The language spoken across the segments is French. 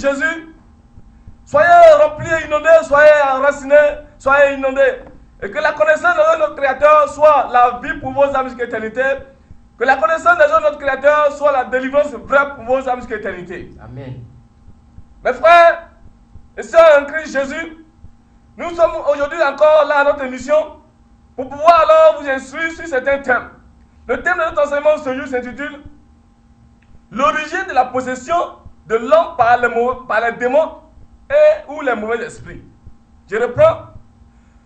Christ Jésus, soyez remplis et inondés, soyez enracinés, soyez inondés. Et que la connaissance de notre Créateur soit la vie pour vos âmes jusqu'à l'éternité. Que la connaissance de notre Créateur soit la délivrance vraie pour vos âmes jusqu'à l'éternité. Amen. Mes frères et sœurs en Christ Jésus, nous sommes aujourd'hui encore là à notre émission pour pouvoir alors vous instruire sur certains thèmes. Le thème de notre enseignement ce jour s'intitule l'origine de la possession de l'homme par les démons et ou les mauvais esprits. Je reprends.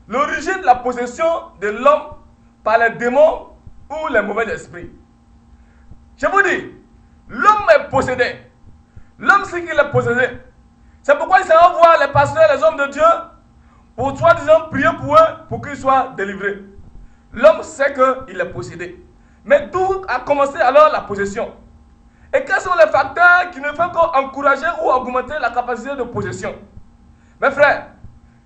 L'origine de la possession de l'homme par les démons ou les mauvais esprits. Je vous dis, l'homme est possédé. L'homme sait qu'il est possédé. C'est pourquoi il s'en va voir les pasteurs, les hommes de Dieu, pour soi-disant prier pour eux, pour qu'ils soient délivrés. L'homme sait qu'il est possédé. Mais d'où a commencé alors la possession? Et quels sont les facteurs qui ne font qu'encourager ou augmenter la capacité de possession? Mes frères,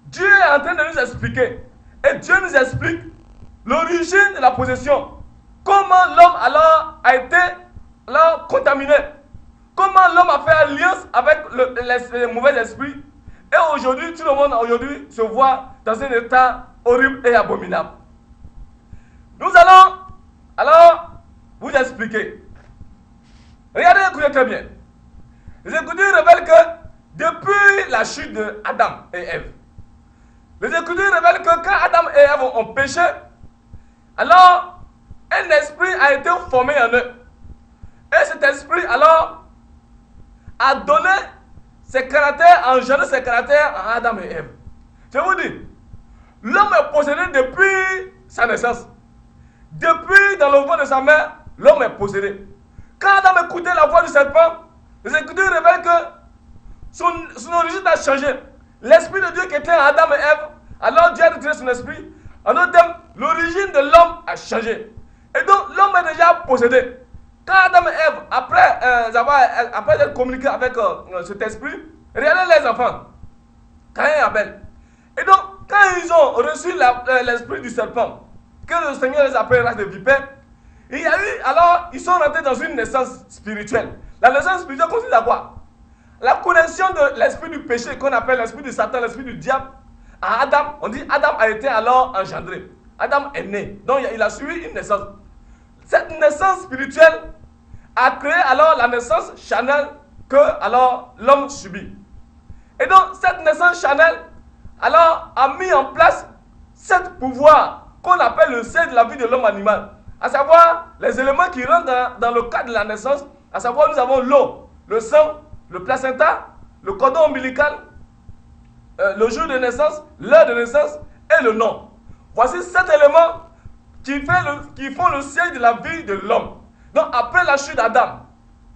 Dieu est en train de nous expliquer. Et Dieu nous explique l'origine de la possession. Comment l'homme alors a été alors contaminé. Comment l'homme a fait alliance avec les mauvais esprits. Et aujourd'hui, tout le monde aujourd'hui se voit dans un état horrible et abominable. Nous allons alors vous expliquer. Regardez, écoutez très bien. Les Écritures révèlent que depuis la chute d'Adam et Ève, les Écritures révèlent que quand Adam et Ève ont péché, alors un esprit a été formé en eux. Et cet esprit alors a donné ses caractères, engendré ses caractères à Adam et Ève. Je vous dis, l'homme est possédé depuis sa naissance. Depuis dans le ventre de sa mère, l'homme est possédé. Quand Adam écoutait la voix du serpent, les Écritures révèlent que son origine a changé. L'esprit de Dieu qui était en Adam et Ève, alors Dieu a retiré son esprit. En d'autres termes, l'origine de l'homme a changé. Et donc l'homme est déjà possédé. Quand Adam et Ève, après être communiqué avec cet esprit, regardez les enfants, Caïn et Abel. Et donc, quand ils ont reçu l'esprit du serpent, que le Seigneur les appelle race de vipères, il y a eu, alors, ils sont rentrés dans une naissance spirituelle. La naissance spirituelle consiste à quoi? La connexion de l'esprit du péché, qu'on appelle l'esprit de Satan, l'esprit du diable, à Adam. On dit Adam a été alors engendré. Adam est né. Donc, il a suivi une naissance. Cette naissance spirituelle a créé alors la naissance charnelle que alors l'homme subit. Et donc, cette naissance charnelle alors a mis en place cet pouvoir qu'on appelle le seuil de la vie de l'homme animal. À savoir, les éléments qui rentrent dans le cadre de la naissance, à savoir, nous avons l'eau, le sang, le placenta, le cordon ombilical, le jour de naissance, l'heure de naissance et le nom. Voici 7 éléments qui font le siège de la vie de l'homme. Donc, après la chute d'Adam,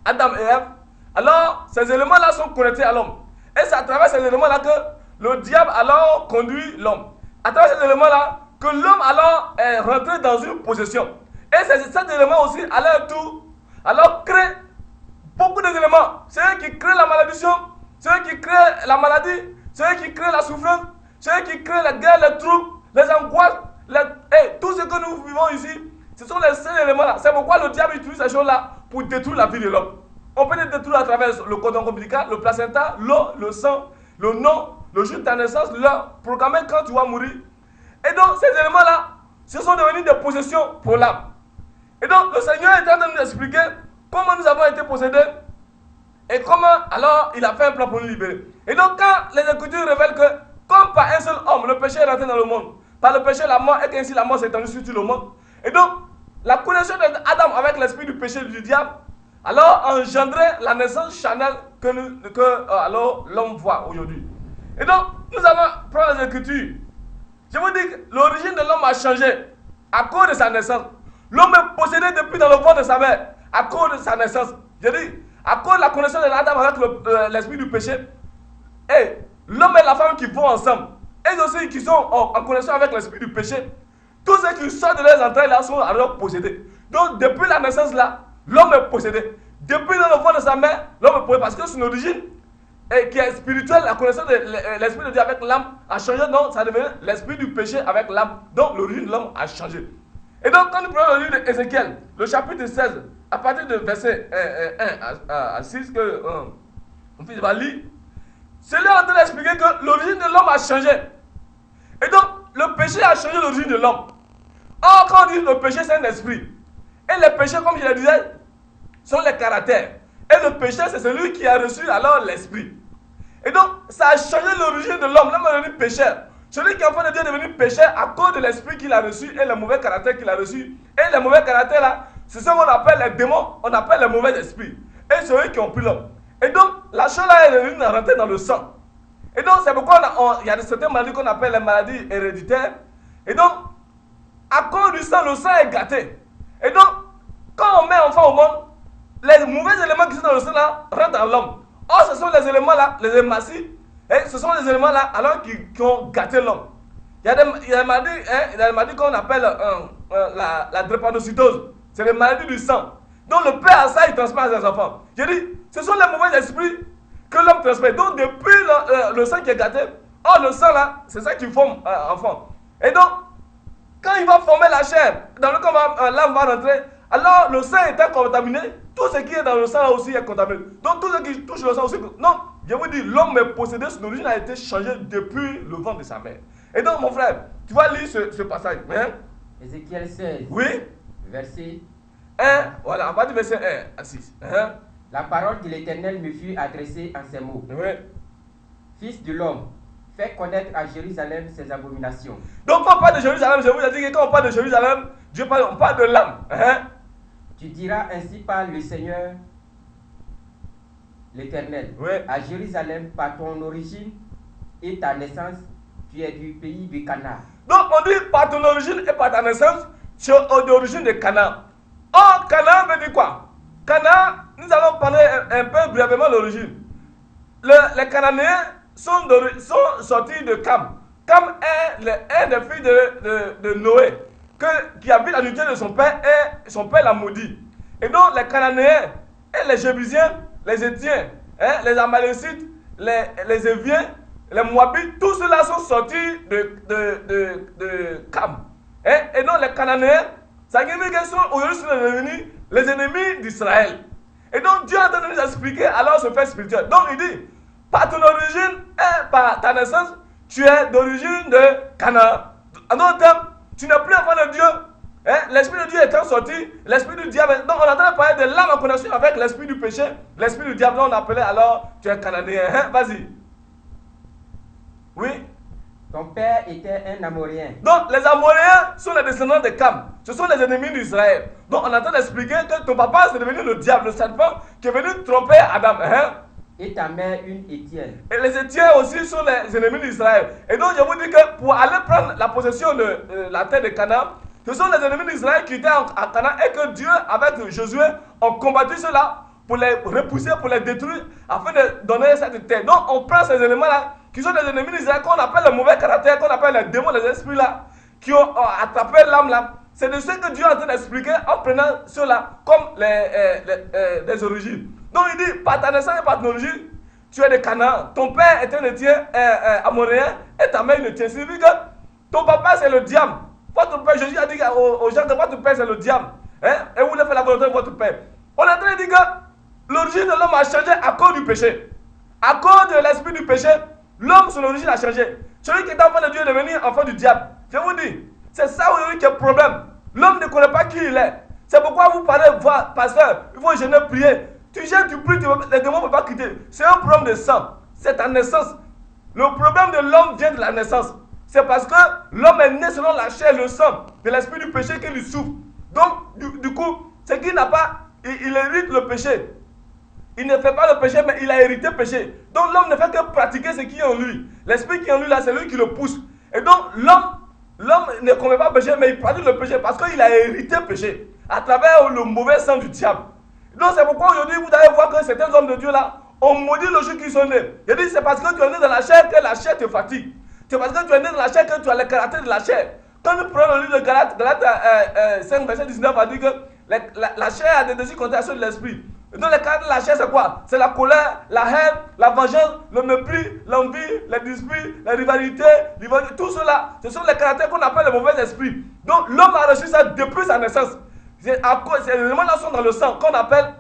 Adam et Ève, alors ces éléments-là sont connectés à l'homme. Et c'est à travers ces éléments-là que le diable alors conduit l'homme. À travers ces éléments-là, que l'homme alors est rentré dans une possession. Et ces éléments aussi, à leur tour, alors créent beaucoup d'éléments. C'est eux qui créent la malédiction, c'est eux qui créent la maladie, c'est eux qui créent la souffrance, c'est eux qui créent la guerre, les troubles, les angoisses, et tout ce que nous vivons ici, ce sont les seuls éléments-là. C'est pourquoi le diable utilise ces choses-là pour détruire la vie de l'homme. On peut les détruire à travers le cordon ombilical, le placenta, l'eau, le sang, le nom, le jour de ta naissance, l'heure programmée quand tu vas mourir. Et donc, ces éléments-là, ce sont devenus des possessions pour l'âme. Et donc, le Seigneur est en train de nous expliquer comment nous avons été possédés et comment, alors, il a fait un plan pour nous libérer. Et donc, quand les Écritures révèlent que, comme par un seul homme, le péché est rentré dans le monde, par le péché, la mort, et qu'ainsi la mort s'est étendue sur tout le monde. Et donc, la connexion d'Adam avec l'esprit du péché du diable, alors, engendrait la naissance charnelle alors, l'homme voit aujourd'hui. Et donc, nous allons prendre les Écritures. Je vous dis que l'origine de l'homme a changé à cause de sa naissance. L'homme est possédé depuis dans le ventre de sa mère à cause de sa naissance. Je dis, à cause de la connexion de l'Adam avec l'esprit du péché. Et l'homme et la femme qui vont ensemble, et aussi qui sont en connexion avec l'esprit du péché, tous ceux qui sortent de leurs entrailles là sont alors possédés. Donc depuis la naissance là, l'homme est possédé. Depuis dans le ventre de sa mère, l'homme est possédé parce que son origine, qui est spirituelle, la connaissance de l'esprit de Dieu avec l'âme a changé. Donc ça devient l'esprit du péché avec l'âme. Donc l'origine de l'homme a changé. Et donc quand nous prenons le livre d'Ézéchiel, le chapitre 16, à partir de verset 1 à 6, que mon fils va lire, celui est en train d'expliquer que l'origine de l'homme a changé. Et donc, le péché a changé l'origine de l'homme. Or, quand on dit le péché, c'est un esprit. Et les péchés, comme je le disais, sont les caractères. Et le péché, c'est celui qui a reçu alors l'esprit. Et donc, ça a changé l'origine de l'homme. L'homme est devenu pécheur. Celui qui est enfant de Dieu est devenu pécheur à cause de l'esprit qu'il a reçu et le mauvais caractère qu'il a reçu. Et les mauvais caractères là, c'est ce qu'on appelle les démons, on appelle les mauvais esprits. Et c'est eux qui ont pris l'homme. Et donc, la chose là est devenue rentrée dans le sang. Et donc, c'est pourquoi il y a certaines maladies qu'on appelle les maladies héréditaires. Et donc, à cause du sang, le sang est gâté. Et donc, quand on met enfant au monde, les mauvais éléments qui sont dans le sang là rentrent dans l'homme. Or, ce sont les éléments là, les hématies, et ce sont les éléments là alors qui ont gâté l'homme. Il y a des maladies qu'on appelle la drépanocytose. C'est les maladies du sang. Donc le père a ça, il transmet à ses enfants. Je dis, ce sont les mauvais esprits que l'homme transmet. Donc depuis le sang qui est gâté, le sang là, c'est ça qui forme enfant. Et donc, quand il va former la chair, dans le cas l'âme va rentrer, alors le sang étant contaminé, tout ce qui est dans le sang là aussi est contaminé. Donc tout ce qui touche le sang aussi. Non, je vous dis, l'homme est possédé, son origine a été changée depuis le ventre de sa mère. Et donc mon frère, tu vas lire ce passage. Hein? Ézéchiel 16. Oui. Verset 1. Voilà, on va dire verset 1 à 6. Hein? La parole de l'Éternel me fut adressée en ces mots. Oui. Fils de l'homme, fais connaître à Jérusalem ses abominations. Donc quand on parle de Jérusalem, je vous ai dit que quand on parle de Jérusalem, on parle de l'âme. Hein? Tu diras ainsi par le Seigneur l'Éternel. Oui. À Jérusalem, par ton origine et ta naissance, tu es du pays de Canaan. Donc on dit par ton origine et par ta naissance, tu es d'origine de Canaan. Or, Canaan veut dire quoi? Canaan, nous allons parler un peu brièvement de l'origine. Les Cananéens sont sortis de Cam. Cam est un des fils de Noé, qui habite la nudité de son père, et son père l'a maudit. Et donc les Cananéens et les Jébusiens, les Étiens, les Amalécites, les Éviens, les Moabites, tous ceux-là sont sortis de Cam. Et donc les Cananéens, ça signifie qu'ils sont aujourd'hui devenus les ennemis d'Israël. Et donc Dieu est en train de nous expliquer alors ce fait spirituel. Donc il dit, par ton origine et par ta naissance, tu es d'origine de Canaan. En d'autres termes, tu n'es plus enfant de Dieu. L'esprit de Dieu étant sorti, l'esprit du diable. Donc on est en train de parler de l'âme en connexion avec l'esprit du péché, l'esprit du diable. Donc on appelait alors, tu es Cananéen. Vas-y. Oui. Ton père était un Amoréen. Donc les Amoréens sont les descendants de Cam. Ce sont les ennemis d'Israël. Donc on est en train d'expliquer que ton papa c'est devenu le diable, le serpent, qui est venu tromper Adam. Et ta mère une Étienne. Et les Étiens aussi sont les ennemis d'Israël. Et donc je vous dis que pour aller prendre la possession de la terre de Canaan, ce sont les ennemis d'Israël qui étaient à Canaan et que Dieu, avec Josué, ont combattu cela pour les repousser, pour les détruire, afin de donner cette terre. Donc on prend ces éléments-là, qui sont des ennemis d'Israël, qu'on appelle le mauvais caractère, qu'on appelle les démons, les esprits-là, qui ont attrapé l'âme-là. C'est de ce que Dieu est en train d'expliquer en prenant cela comme des origines. Donc il dit, par ta naissance et par ton origine, tu es de Canaan. Ton père est un Étien amoréen et ta mère une Étienne. Ça signifie que ton papa c'est le diable. Votre père, Jésus a dit aux gens que votre père c'est le diable. Et vous voulez faire la volonté de votre père. On est en train de dire que l'origine de l'homme a changé à cause du péché. À cause de l'esprit du péché, l'homme, son origine a changé. Celui qui est enfant de Dieu est devenu enfant du diable. Je vous dis, c'est ça aujourd'hui qui est le problème. L'homme ne connaît pas qui il est. C'est pourquoi vous parlez, pasteur, il faut jeûner, prier. Tu gênes, tu pries, les démons ne peuvent pas quitter. C'est un problème de sang. C'est ta naissance. Le problème de l'homme vient de la naissance. C'est parce que l'homme est né selon la chair et le sang de l'esprit du péché qu'il lui souffre. Donc, du coup, c'est qu'il n'a pas, il hérite le péché. Il ne fait pas le péché, mais il a hérité le péché. Donc l'homme ne fait que pratiquer ce qui est en lui. L'esprit qui est en lui, là, c'est lui qui le pousse. Et donc l'homme ne commet pas le péché, mais il pratique le péché parce qu'il a hérité le péché à travers le mauvais sang du diable. Donc c'est pourquoi aujourd'hui, vous allez voir que certains hommes de Dieu là ont maudit le jour qu'ils sont nés. Je dis, c'est parce que tu es né dans la chair que la chair te fatigue. C'est parce que tu es né dans la chair que tu as le caractère de la chair. Quand nous prenons le livre de Galates 5, verset 19, a dit que la chair a des désirs contraires à ceux de l'esprit. Donc le caractère de la chair c'est quoi? C'est la colère, la haine, la vengeance, le mépris, l'envie, les disputes, la rivalité, tout cela. Ce sont les caractères qu'on appelle les mauvais esprits. Donc l'homme a reçu ça depuis sa naissance. Ces éléments-là sont dans le sang, qu'on appelle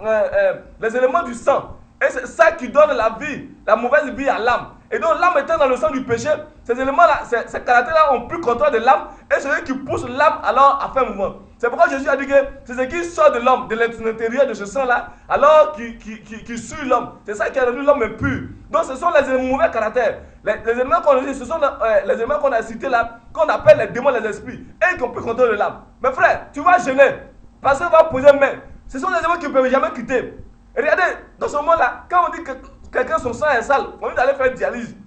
les éléments du sang. Et c'est ça qui donne la vie, la mauvaise vie à l'âme. Et donc l'âme étant dans le sang du péché, ces éléments-là, ces caractères-là ont plus contrôle de l'âme et c'est eux qui poussent l'âme alors à faire mouvement. C'est pourquoi Jésus a dit que c'est ce qui sort de l'homme, de l'intérieur de ce sang-là, alors qui suit l'homme. C'est ça qui a rendu l'homme impur. Donc ce sont les mauvais caractères. Les éléments qu'on a dit, ce sont les éléments qu'on a cités là, qu'on appelle les démons, les esprits, et qui ont plus contrôle de l'âme. Mais frère, tu vas gêner, parce qu'on va poser main. Ce sont les éléments qui ne peuvent jamais quitter. Et regardez, dans ce moment-là, quand on dit que quelqu'un son sang est sale, on dit d'aller faire dialyse.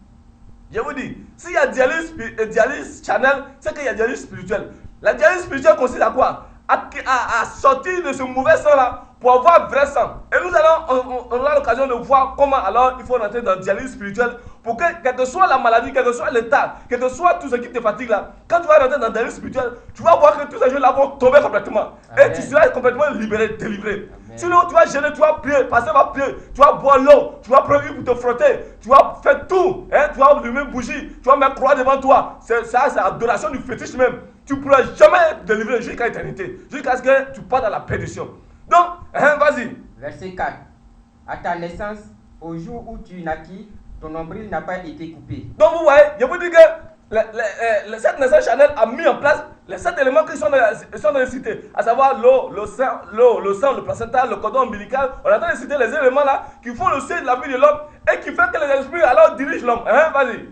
Je vous dis, s'il y a dialyse charnel, c'est qu'il y a dialyse spirituelle. La dialyse spirituelle consiste à quoi? À sortir de ce mauvais sang-là pour avoir vrai sang. Et nous allons, on aura l'occasion de voir comment alors il faut rentrer dans la dialyse spirituelle pour que, quelle que soit la maladie, quel que soit l'état, quel que soit tout ce qui te fatigue là, quand tu vas rentrer dans la dialyse spirituelle, tu vas voir que tous ces choses-là vont tomber complètement. Amen. Et tu seras complètement libéré, délivré. Amen. Sinon, tu vas gêner, tu vas prier, passer va prier, tu vas boire l'eau, tu vas prendre une pour te frotter, tu vas faire tout, hein, tu vas allumer une bougie, tu vas mettre croix devant toi. Ça, c'est l'adoration du fétiche même. Tu ne pourras jamais être délivré jusqu'à l'éternité, jusqu'à ce que tu partes dans la perdition. Donc, hein, vas-y. Verset 4. À ta naissance, au jour où tu naquis, ton nombril n'a pas été coupé. Donc, vous voyez, je vous dis que cette naissance charnelle a mis en place les 7 éléments qui sont dans les cités, à savoir l'eau, le sang, le placenta, le cordon ombilical. On est en train de citer les éléments là qui font le sein de la vie de l'homme et qui fait que les esprits alors dirigent l'homme. Hein, vas-y.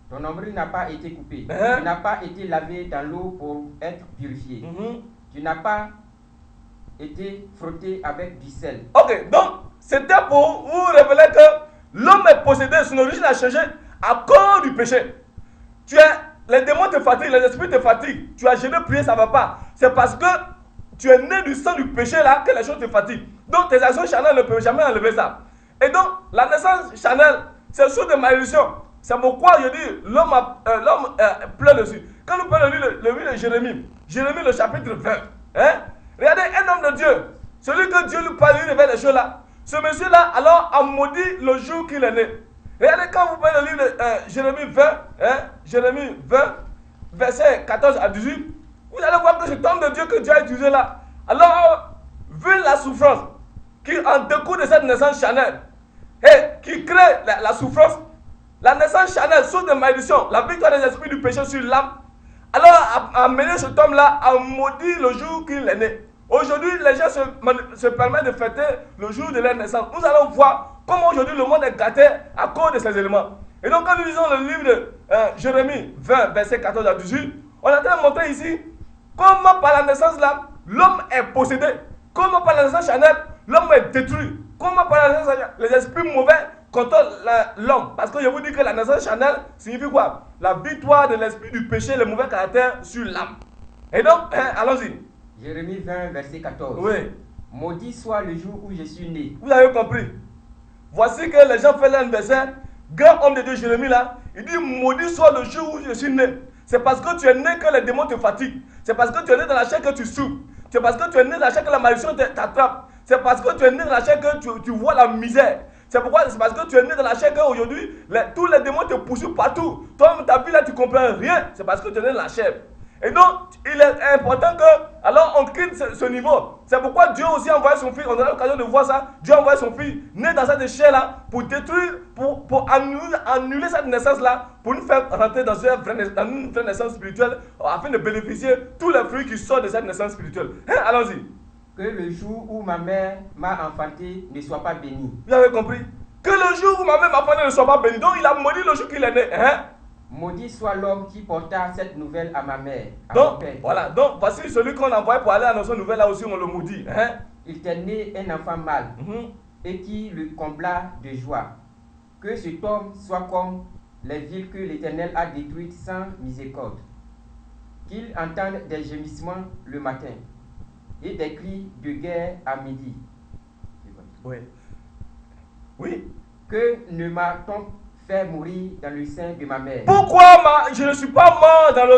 Ton nombril n'a pas été coupé. Tu n'as pas été lavé dans l'eau pour être purifié. Tu n'as pas été frotté avec du sel. Ok, donc c'était pour vous révéler que l'homme est possédé, son origine a changé à cause du péché. Les démons te fatiguent, les esprits te fatiguent. Tu as gêné prier, ça ne va pas. C'est parce que tu es né du sang du péché là que les choses te fatiguent. Donc tes actions charnelles ne peuvent jamais enlever ça. Et donc la naissance charnelle, c'est source de malédiction. C'est pourquoi je dis l'homme pleure dessus. Quand nous prenons le livre de Jérémie, Jérémie le chapitre 20, hein? Regardez, un homme de Dieu, celui que Dieu lui parle, lui révèle les choses là. Ce monsieur-là, alors, a maudit le jour qu'il est né. Regardez, quand vous prenez le livre de Jérémie 20, hein, Jérémie 20, verset 14 à 18, vous allez voir que cet homme de Dieu que Dieu a utilisé là, alors, vu la souffrance qui en découle de cette naissance charnelle, et qui crée la souffrance, la naissance charnelle, source de malédiction, la victoire des esprits du péché sur l'âme, alors a amené cet homme-là à maudire le jour qu'il est né. Aujourd'hui, les gens se permettent de fêter le jour de leur naissance. Nous allons voir comment aujourd'hui le monde est gâté à cause de ces éléments. Et donc, quand nous lisons le livre de Jérémie 20, verset 14 à 18, on est en train de montrer ici comment par la naissance là, l'homme est possédé. Comment par la naissance charnelle, l'homme est détruit. Comment par la naissance charnelle, les esprits mauvais contrôlent l'homme. Parce que je vous dis que la naissance charnelle signifie quoi? La victoire de l'esprit du péché, le mauvais caractère sur l'âme. Et donc, allons-y. Jérémie 20, verset 14. Oui. Maudit soit le jour où je suis né. Vous avez compris. Voici que les gens font l'anniversaire. Grand homme de Dieu, Jérémie là, il dit maudit soit le jour où je suis né. C'est parce que tu es né que les démons te fatiguent. C'est parce que tu es né dans la chair que tu souffres. C'est parce que tu es né dans la chair que la malédiction t'attrape. C'est parce que tu es né dans la chair que tu vois la misère. C'est parce que tu es né dans la chair qu'aujourd'hui, tous les démons te poursuivent partout. Toi, ta vie là, tu ne comprends rien. C'est parce que tu es né dans la chair. Et donc, il est important que, alors on quitte ce niveau. C'est pourquoi Dieu aussi a envoyé son fils, on a l'occasion de voir ça, Dieu a envoyé son fils, né dans cette chair-là, pour détruire, pour annuler cette naissance-là, pour nous faire rentrer dans une vraie naissance spirituelle, afin de bénéficier tous les fruits qui sortent de cette naissance spirituelle. Hein, allons-y. Que le jour où ma mère m'a enfanté ne soit pas béni. Vous avez compris? Que le jour où ma mère m'a enfanté ne soit pas béni. Donc il a maudit le jour qu'il est né. Hein? Maudit soit l'homme qui porta cette nouvelle à ma mère. Donc, voilà. Donc, voici celui qu'on a envoyé pour aller annoncer une nouvelle, là aussi on le maudit. Hein? Il t'est né un enfant mâle et qui le combla de joie. Que cet homme soit comme les villes que l'Éternel a détruites sans miséricorde. Qu'il entende des gémissements le matin et des cris de guerre à midi. Oui. Oui. Que ne m'a-t-on fait mourir dans le sein de ma mère? Pourquoi je ne suis pas mort dans le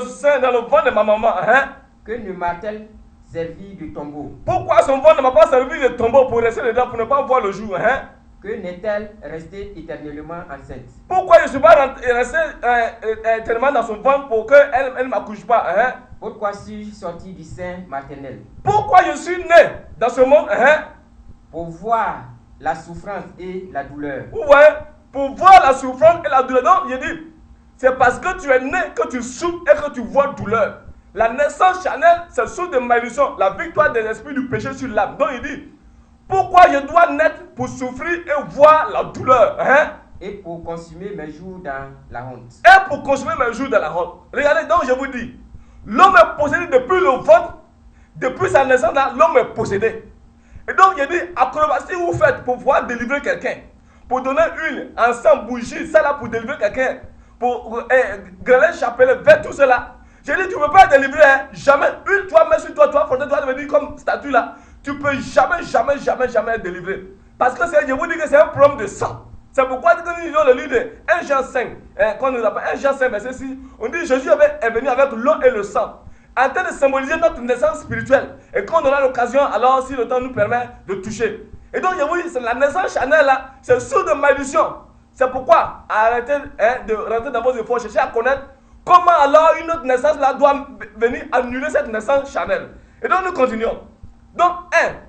ventre de ma maman? Hein? Que ne m'a-t-elle servi de tombeau? Pourquoi son ventre ne m'a pas servi de tombeau pour rester dedans, pour ne pas voir le jour? Hein? Que n'est-elle restée éternellement enceinte? Pourquoi je ne suis pas resté éternellement dans son ventre pour qu'elle ne m'accouche pas? Hein? Pourquoi suis-je sorti du sein maternel? Pourquoi je suis né dans ce monde? Hein? Pour voir la souffrance et la douleur. Ouais, pour voir la souffrance et la douleur. Donc, il dit, c'est parce que tu es né que tu souffres et que tu vois douleur. La naissance charnelle, c'est source de malédiction, la victoire des esprits du péché sur l'âme. Donc, il dit, pourquoi je dois naître pour souffrir et voir la douleur, hein? Et pour consumer mes jours dans la honte. Et pour consumer mes jours dans la honte. Regardez, donc je vous dis, l'homme est possédé depuis le ventre, depuis sa naissance, là, l'homme est possédé. Et donc, il dit, acrobatie vous faites pour pouvoir délivrer quelqu'un, pour donner une, ensemble, bougie, ça là pour délivrer quelqu'un, pour grêler, chapelet, vers tout cela. J'ai dit, tu ne peux pas délivrer, hein, jamais. Une, toi, mets sur toi, toi, devenir comme statue là. Tu ne peux jamais délivrer. Parce que je vous dis que c'est un problème de sang. C'est pourquoi quand nous lisons le livre de 1 Jean 5, quand nous appelons 1 Jean 5, verset 6, on dit Jésus est venu avec l'eau et le sang, en train de symboliser notre naissance spirituelle. Et quand on aura l'occasion, alors si le temps nous permet de toucher. Et donc, je vous dis, c'est la naissance charnelle là, c'est source de malédiction. C'est pourquoi arrêtez de rentrer dans vos efforts, cherchez à connaître comment alors une autre naissance là doit venir annuler cette naissance charnelle. Et donc, nous continuons. Donc,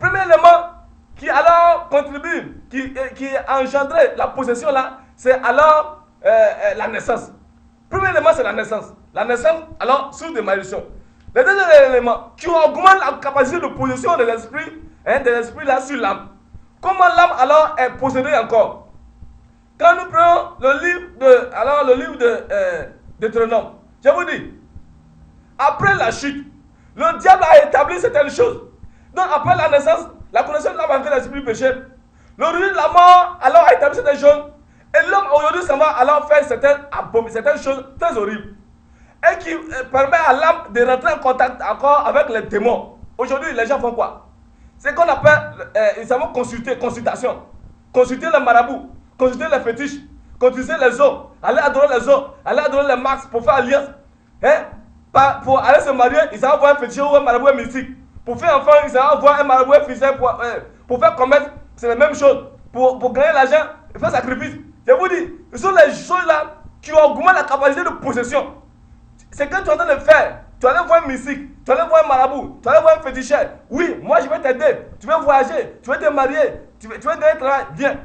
premier élément qui alors contribue, qui a engendré la possession là, c'est alors la naissance. Premier élément, c'est la naissance. La naissance, alors, source de malédiction. Le deuxième élément, qui augmente la capacité de possession de l'esprit, de l'esprit là sur l'âme. Comment l'âme alors est possédée encore? Quand nous prenons le livre de Deutéronome, je vous dis, après la chute, le diable a établi certaines choses. Donc après la naissance, la connaissance de l'âme avec l'esprit péché, le revenu de la mort alors a établi certaines choses. Et l'homme aujourd'hui s'en va alors faire certaines choses très horribles. Et qui permet à l'âme de rentrer en contact encore avec les démons. Aujourd'hui, les gens font quoi? C'est qu'on appelle, ils savent consultation. Consulter les marabouts, consulter les fétiches, consulter les hommes, aller adorer les hommes, aller adorer les marques pour faire alliance. Pour aller se marier, ils savent voir un fétiche ou un marabout mystique. Pour faire enfant, ils savent voir un marabout ficelle pour faire commerce, c'est la même chose. Pour gagner l'argent, ils font sacrifice. Je vous dis, ce sont les choses là qui augmentent la capacité de possession. C'est que tu es en train de faire. Tu vas aller voir un mystique, tu vas aller voir un marabout, tu vas aller voir un féticheur. Oui, moi je vais t'aider. Tu veux voyager, tu veux te marier, tu veux donner un travail. Viens.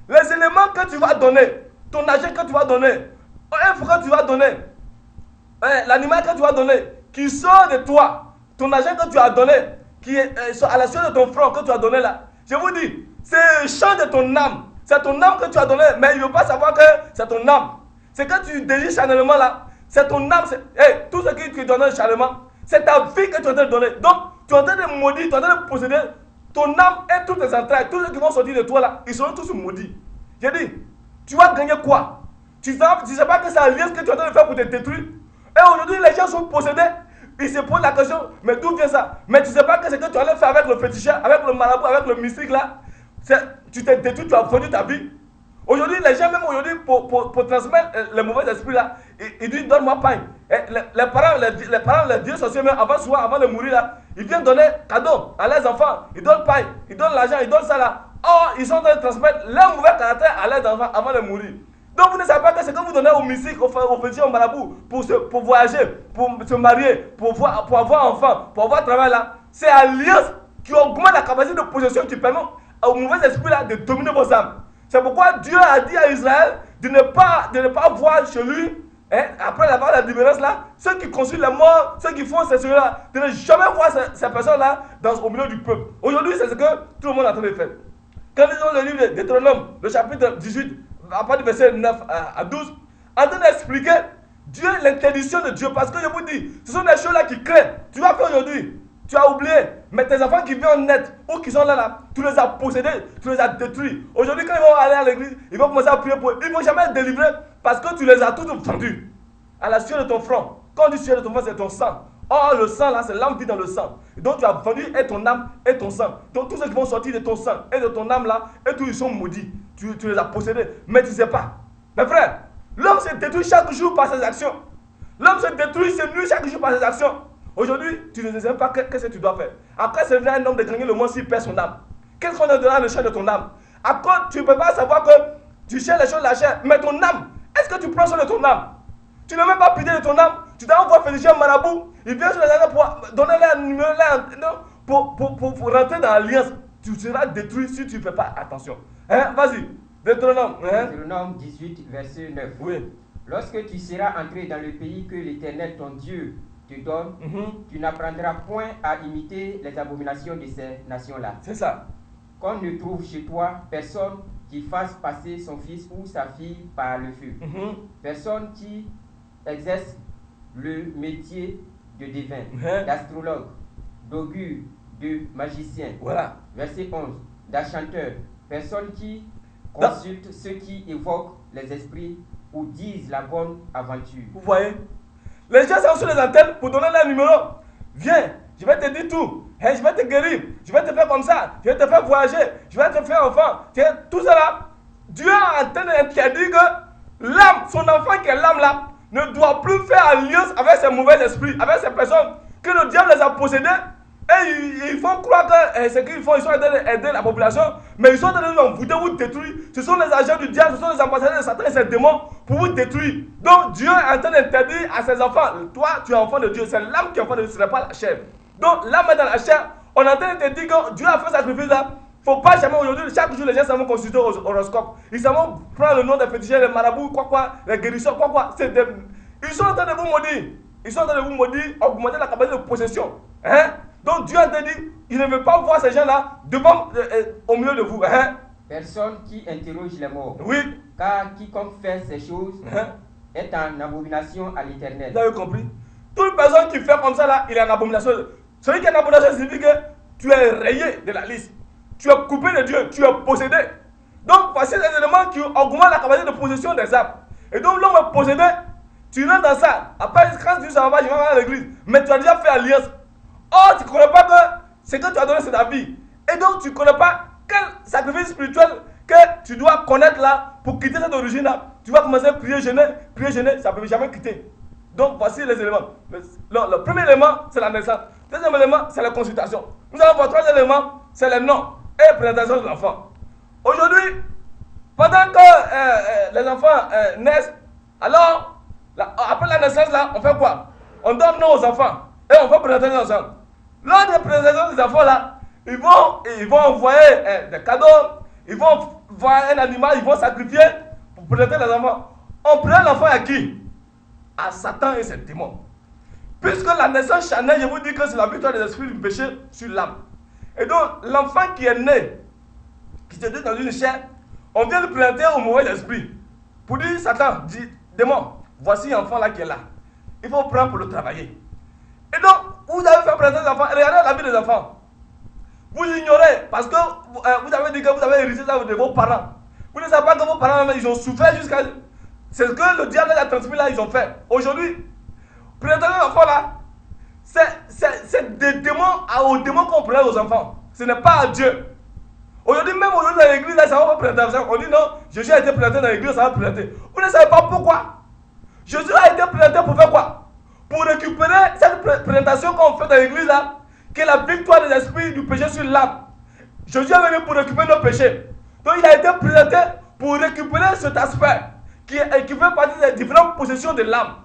Les éléments que tu vas donner, ton argent que tu vas donner, l'info que tu vas donner, l'animal que tu vas donner, qui sort de toi, ton argent que tu as donné, qui est à la suite de ton front que tu as donné là. Je vous dis, c'est le champ de ton âme. C'est ton âme que tu as donné, mais il ne veut pas savoir que c'est ton âme. C'est quand tu désires charnellement là. C'est ton âme, tout ce que tu donnes charnellement, c'est ta vie que tu es en train de donner. Donc, tu es en train de maudire, tu es en train de posséder ton âme et toutes tes entrailles, tous ceux qui vont sortir de toi là, ils seront tous maudits. J'ai dit, tu vas gagner quoi? Tu ne sais pas que c'est l'alliance que tu es en train de faire pour te détruire. Et aujourd'hui, les gens sont possédés. Ils se posent la question, mais d'où vient ça? Mais tu ne sais pas que c'est que tu allais faire avec le féticheur, avec le marabout, avec le mystique là. Tu t'es détruit, tu as vendu ta vie. Aujourd'hui, les gens, même aujourd'hui, pour transmettre les mauvais esprits là, ils disent donne-moi pain. Les parents, les dieux sorciers, même avant de mourir là, ils viennent donner cadeau à leurs enfants. Ils donnent pain, ils donnent l'argent, ils donnent ça là. Or, ils sont en train de transmettre leur mauvais caractère à leurs enfants avant de mourir. Donc, vous ne savez pas que c'est que vous donnez au mystique, au féticheur, au marabout, pour voyager, pour se marier, pour avoir enfant, pour avoir travail là. C'est l'alliance qui augmente la capacité de possession qui permet aux mauvais esprits là de dominer vos âmes. C'est pourquoi Dieu a dit à Israël de ne pas voir chez lui, après la libérance là, ceux qui construisent les morts, ceux qui font ces choses-là, de ne jamais voir ces personnes-là au milieu du peuple. Aujourd'hui, c'est ce que tout le monde est en train de faire. Quand nous lisons le livre de Deutéronome, le chapitre 18, à partir du verset 9 à 12, en train d'expliquer Dieu, l'interdiction de Dieu, parce que je vous dis, ce sont des choses-là qui créent. Tu vas faire aujourd'hui. Tu as oublié, mais tes enfants qui viennent naître ou qui sont là, tu les as possédés, tu les as détruits. Aujourd'hui, quand ils vont aller à l'église, ils vont commencer à prier pour eux. Ils ne vont jamais être délivrés parce que tu les as tous vendus à la sueur de ton front. Quand on dit sueur de ton front, c'est ton sang. Or, le sang là, c'est l'âme vit dans le sang. Et donc, tu as vendu et ton âme et ton sang. Donc, tous ceux qui vont sortir de ton sang et de ton âme là, et tous ils sont maudits. Tu les as possédés, mais tu ne sais pas. Mes frères, l'homme se détruit chaque jour par ses actions. L'homme se détruit, se nuit chaque jour par ses actions. Aujourd'hui, tu ne sais même pas qu'est-ce que tu dois faire. Après, c'est vrai un homme de gagner le monde s'il perd son âme. Qu'est-ce qu'on a donné à le champ de ton âme? Après, tu ne peux pas savoir que tu cherches les choses de la chair, mais ton âme, est-ce que tu prends soin de ton âme? Tu n'as même pas pitié de ton âme. Tu dois voir féliciter un marabout. Il vient sur les âmes pour donner les numéros pour rentrer dans l'alliance. tu seras détruit si tu ne fais pas attention. Hein? Vas-y, Deutéronome. Hein? Deutéronome 18, verset 9. Oui. Lorsque tu seras entré dans le pays que l'Éternel, ton Dieu, te donne, tu n'apprendras point à imiter les abominations de ces nations-là. C'est ça. Qu'on ne trouve chez toi personne qui fasse passer son fils ou sa fille par le feu. Personne qui exerce le métier de devin, d'astrologue, d'augure, de magicien. Voilà. Verset 11. D'achanteur. Personne qui consulte ceux qui évoquent les esprits ou disent la bonne aventure. Vous voyez? Les gens sont sur les antennes pour donner leur numéro. Viens, je vais te dire tout. Hey, je vais te guérir. Je vais te faire comme ça. Je vais te faire voyager. Je vais te faire enfant. Tout ça là. Dieu est en train d'interdire que l'âme, son enfant qui est l'âme là, ne doit plus faire alliance avec ces mauvais esprits, avec ces personnes que le diable les a possédés. Et ils font croire que ce qu'ils font, ils sont en train d'aider la population, mais ils sont en train de vous envoûter, vous détruire. Ce sont les agents du diable, ce sont les ambassadeurs de Satan et ses démons pour vous détruire. Donc Dieu est en train d'interdire à ses enfants. Toi, tu es enfant de Dieu, c'est l'âme qui est enfant de Dieu, ce n'est pas la chair. Donc l'âme est dans la chair. On est en train de te dire que Dieu a fait sacrifice là. Il ne faut pas jamais aujourd'hui, chaque jour les gens s'en vont consulter au horoscope. Ils s'en vont prendre le nom des féticheurs, les marabouts, les guérisseurs, Ils sont en train de vous maudire. Ils sont en train de vous maudire, augmenter la capacité de possession. Hein? Donc Dieu a dit, il ne veut pas voir ces gens-là devant, au milieu de vous. Hein? Personne qui interroge les morts. Oui. Car quiconque fait ces choses est en abomination à l'Éternel. Vous avez compris? Toute personne qui fait comme ça là, il est en abomination. Celui qui est en abomination signifie que tu es rayé de la liste. Tu es coupé de Dieu, tu es possédé. Donc voici les éléments qui augmentent la capacité de possession des âmes. Et donc l'homme est possédé, tu rentres dans ça. Après, quand tu s'en vas, je vais à l'église. Mais tu as déjà fait alliance. Oh, tu ne connais pas que ce que tu as donné, c'est ta vie. Et donc tu ne connais pas quel sacrifice spirituel que tu dois connaître là pour quitter cette origine là. Tu vas commencer à prier, jeûner, ça ne peut jamais quitter. Donc voici les éléments. Le premier élément, c'est la naissance. Le deuxième élément, c'est la consultation. Nous allons voir trois éléments, c'est les noms et la présentation de l'enfant. Aujourd'hui, pendant que les enfants naissent, alors, après la naissance là, on fait quoi? On donne nom aux enfants et on fait présenter les enfants. Lors de la présentation des enfants là, ils vont envoyer des cadeaux, ils vont voir un animal, ils vont sacrifier pour présenter les enfants. On prend l'enfant à qui? À Satan et ses démons. Puisque la naissance charnelle, je vous dis que c'est la victoire des esprits du péché sur l'âme. Et donc, l'enfant qui est né, qui se trouve dans une chair, on vient le présenter au mauvais esprit. Pour dire, Satan, dit, démon, voici l'enfant là qui est là. Il faut prendre pour le travailler. Et donc, vous avez fait présenter les enfants, regardez la vie des enfants. Vous ignorez, parce que vous avez dit que vous avez hérité ça de vos parents. Vous ne savez pas que vos parents, ils ont souffert jusqu'à... C'est ce que le diable a transmis là, ils ont fait. Aujourd'hui, présenter les enfants là, c'est des démons, aux démons qu'on prête aux enfants. Ce n'est pas à Dieu. Aujourd'hui, même aujourd'hui dans l'église, là, ça va pas prêter. On dit non, Jésus a été prêté dans l'église, ça va prêter. Vous ne savez pas pourquoi. Jésus a été prêté pour faire quoi? Pour récupérer cette présentation qu'on fait dans l'église là, qui est la victoire des esprits du péché sur l'âme. Jésus est venu pour récupérer nos péchés. Donc il a été présenté pour récupérer cet aspect qui fait partie des différentes possessions de l'âme.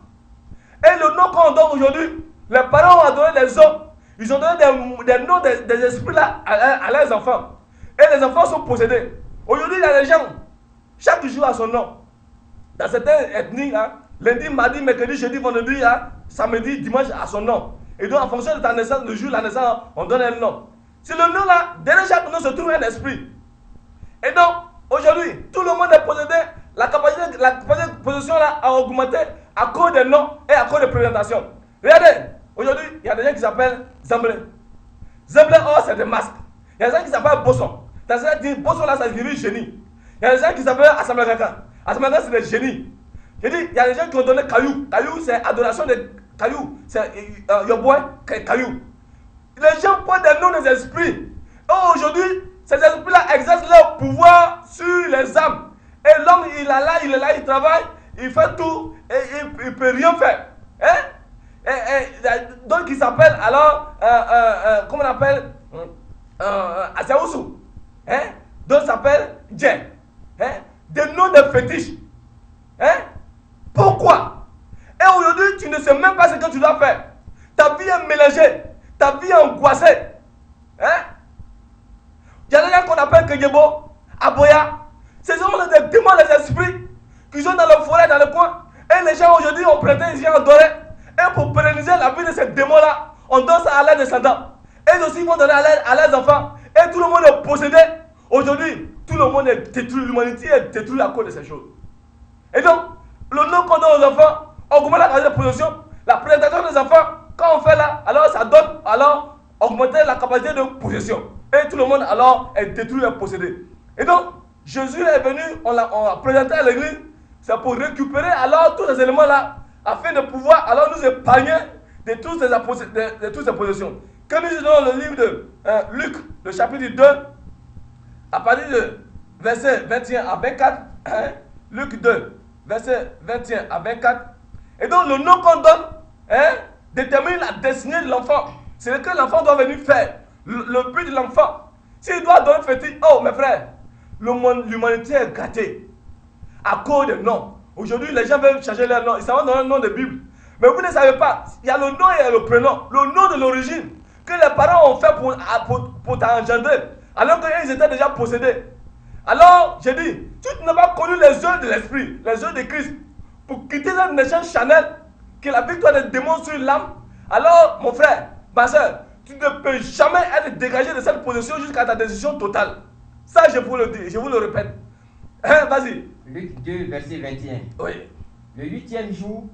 Et le nom qu'on donne aujourd'hui, les parents ont donné des hommes, ils ont donné des noms des esprits là à leurs enfants. Et les enfants sont possédés. Aujourd'hui, il y a des gens, chaque jour a son nom. Dans certaines ethnies, lundi, mardi, mercredi, jeudi, vendredi, samedi, dimanche a son nom. Et donc, en fonction de ta naissance, le jour de la naissance, on donne un nom. C'est le nom là, derrière chaque nom se trouve un esprit. Et donc, aujourd'hui, tout le monde est possédé. La capacité de possession là a augmenté à cause des noms et à cause des présentations. Regardez, aujourd'hui, il y a des gens qui s'appellent Zemblé. Zemblé, c'est des masques. Il y a des gens qui s'appellent Bosson. Dans ce dit Bosson là, ça signifie génie. Il y a des gens qui s'appellent Assemblée Kaka. Assemblée c'est des génies. Je dis, il y a des gens qui ont donné Caillou. Caillou, c'est adoration de Caillou. C'est Yoboy, Caillou. Les gens portent des noms des esprits. Et aujourd'hui, ces esprits-là exercent leur pouvoir sur les âmes. Et l'homme, il est là, il travaille, il fait tout, et il ne peut rien faire. Hein? Donc, il s'appelle alors, comment on appelle Asaoussou. Hein? Donc, il s'appelle Djen. Hein? Des noms de fétiches. Hein? Pourquoi? Et aujourd'hui, tu ne sais même pas ce que tu dois faire. Ta vie est mélangée. Ta vie est angoissée. Hein? Il y a Kegebo, à Boya. Ce sont des démons, des esprits qui sont dans le forêt, dans le coin. Et les gens aujourd'hui ont prêté ici en doré. Et pour pérenniser la vie de ces démons-là, on donne ça à leurs descendants. Et aussi, ils vont donner à leurs enfants. Et tout le monde est possédé. Aujourd'hui, tout le monde est détruit. L'humanité est détruite à cause de ces choses. Et donc, le nom qu'on donne aux enfants augmente la capacité de possession. La présentation des enfants, quand on fait là, alors ça donne, alors augmenter la capacité de possession. Et tout le monde alors est détruit et possédé. Et donc, Jésus est venu, on l'a présenté à l'église, c'est pour récupérer alors tous ces éléments-là, afin de pouvoir alors nous épargner de toutes ces possessions. Quand nous lisons le livre de Luc, le chapitre 2, à partir de verset 21 à 24, Luc 2, verset 21 à 24, et donc le nom qu'on donne détermine la destinée de l'enfant. C'est ce que l'enfant doit venir faire. Le but de l'enfant. S'il doit donner fétiche, oh mes frères, l'humanité est gâtée à cause des noms. Aujourd'hui, les gens veulent changer leur nom. Ils savent donner le nom de Bible. Mais vous ne savez pas, il y a le nom et le prénom. Le nom de l'origine que les parents ont fait pour t'engendrer, alors qu'ils étaient déjà possédés. Alors, j'ai dit, tu n'as pas connu les œuvres de l'esprit, les œuvres de Christ, pour quitter cette naissance charnelle, qui est la victoire des démons sur l'âme. Alors, mon frère, ma soeur, tu ne peux jamais être dégagé de cette position jusqu'à ta décision totale. Ça, je vous le dis, je vous le répète. Vas-y. Luc 2, verset 21. Oui. Le 8e jour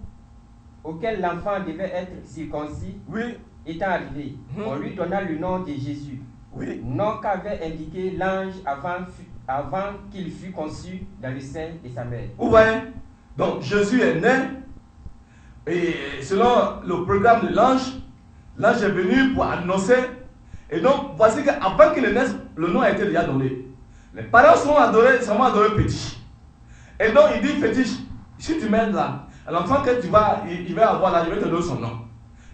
auquel l'enfant devait être circoncis, oui, étant arrivé, on lui donna le nom de Jésus. Oui. Nom qu'avait indiqué l'ange avant qu'il fût conçu dans le sein de sa mère. Vous voyez? Donc Jésus est né, et selon le programme de l'ange est venu pour annoncer. Et donc, voici qu'avant qu'il naisse, le nom a été déjà donné. Les parents sont adorés petit. Et donc, il dit fétiche, si tu mets là, l'enfant que il va avoir là, je vais te donner son nom.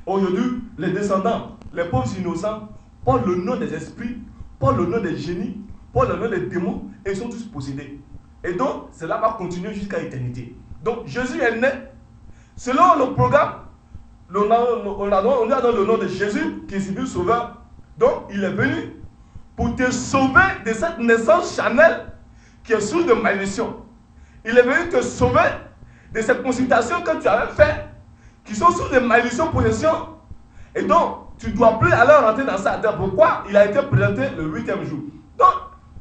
Aujourd'hui, les descendants, les pauvres innocents, portent le nom des esprits, portent le nom des génies, portent le nom des démons, et ils sont tous possédés. Et donc, cela va continuer jusqu'à l'éternité. Donc, Jésus est né, selon le programme, on lui a donné le nom de Jésus, qui signifie sauveur. Donc, il est venu pour te sauver de cette naissance charnelle qui est source de malédiction. Il est venu te sauver de ces consultations que tu avais faites, qui sont source de malédiction, possession. Et donc, tu ne dois plus alors rentrer dans ça. Pourquoi il a été présenté le 8e jour. Donc,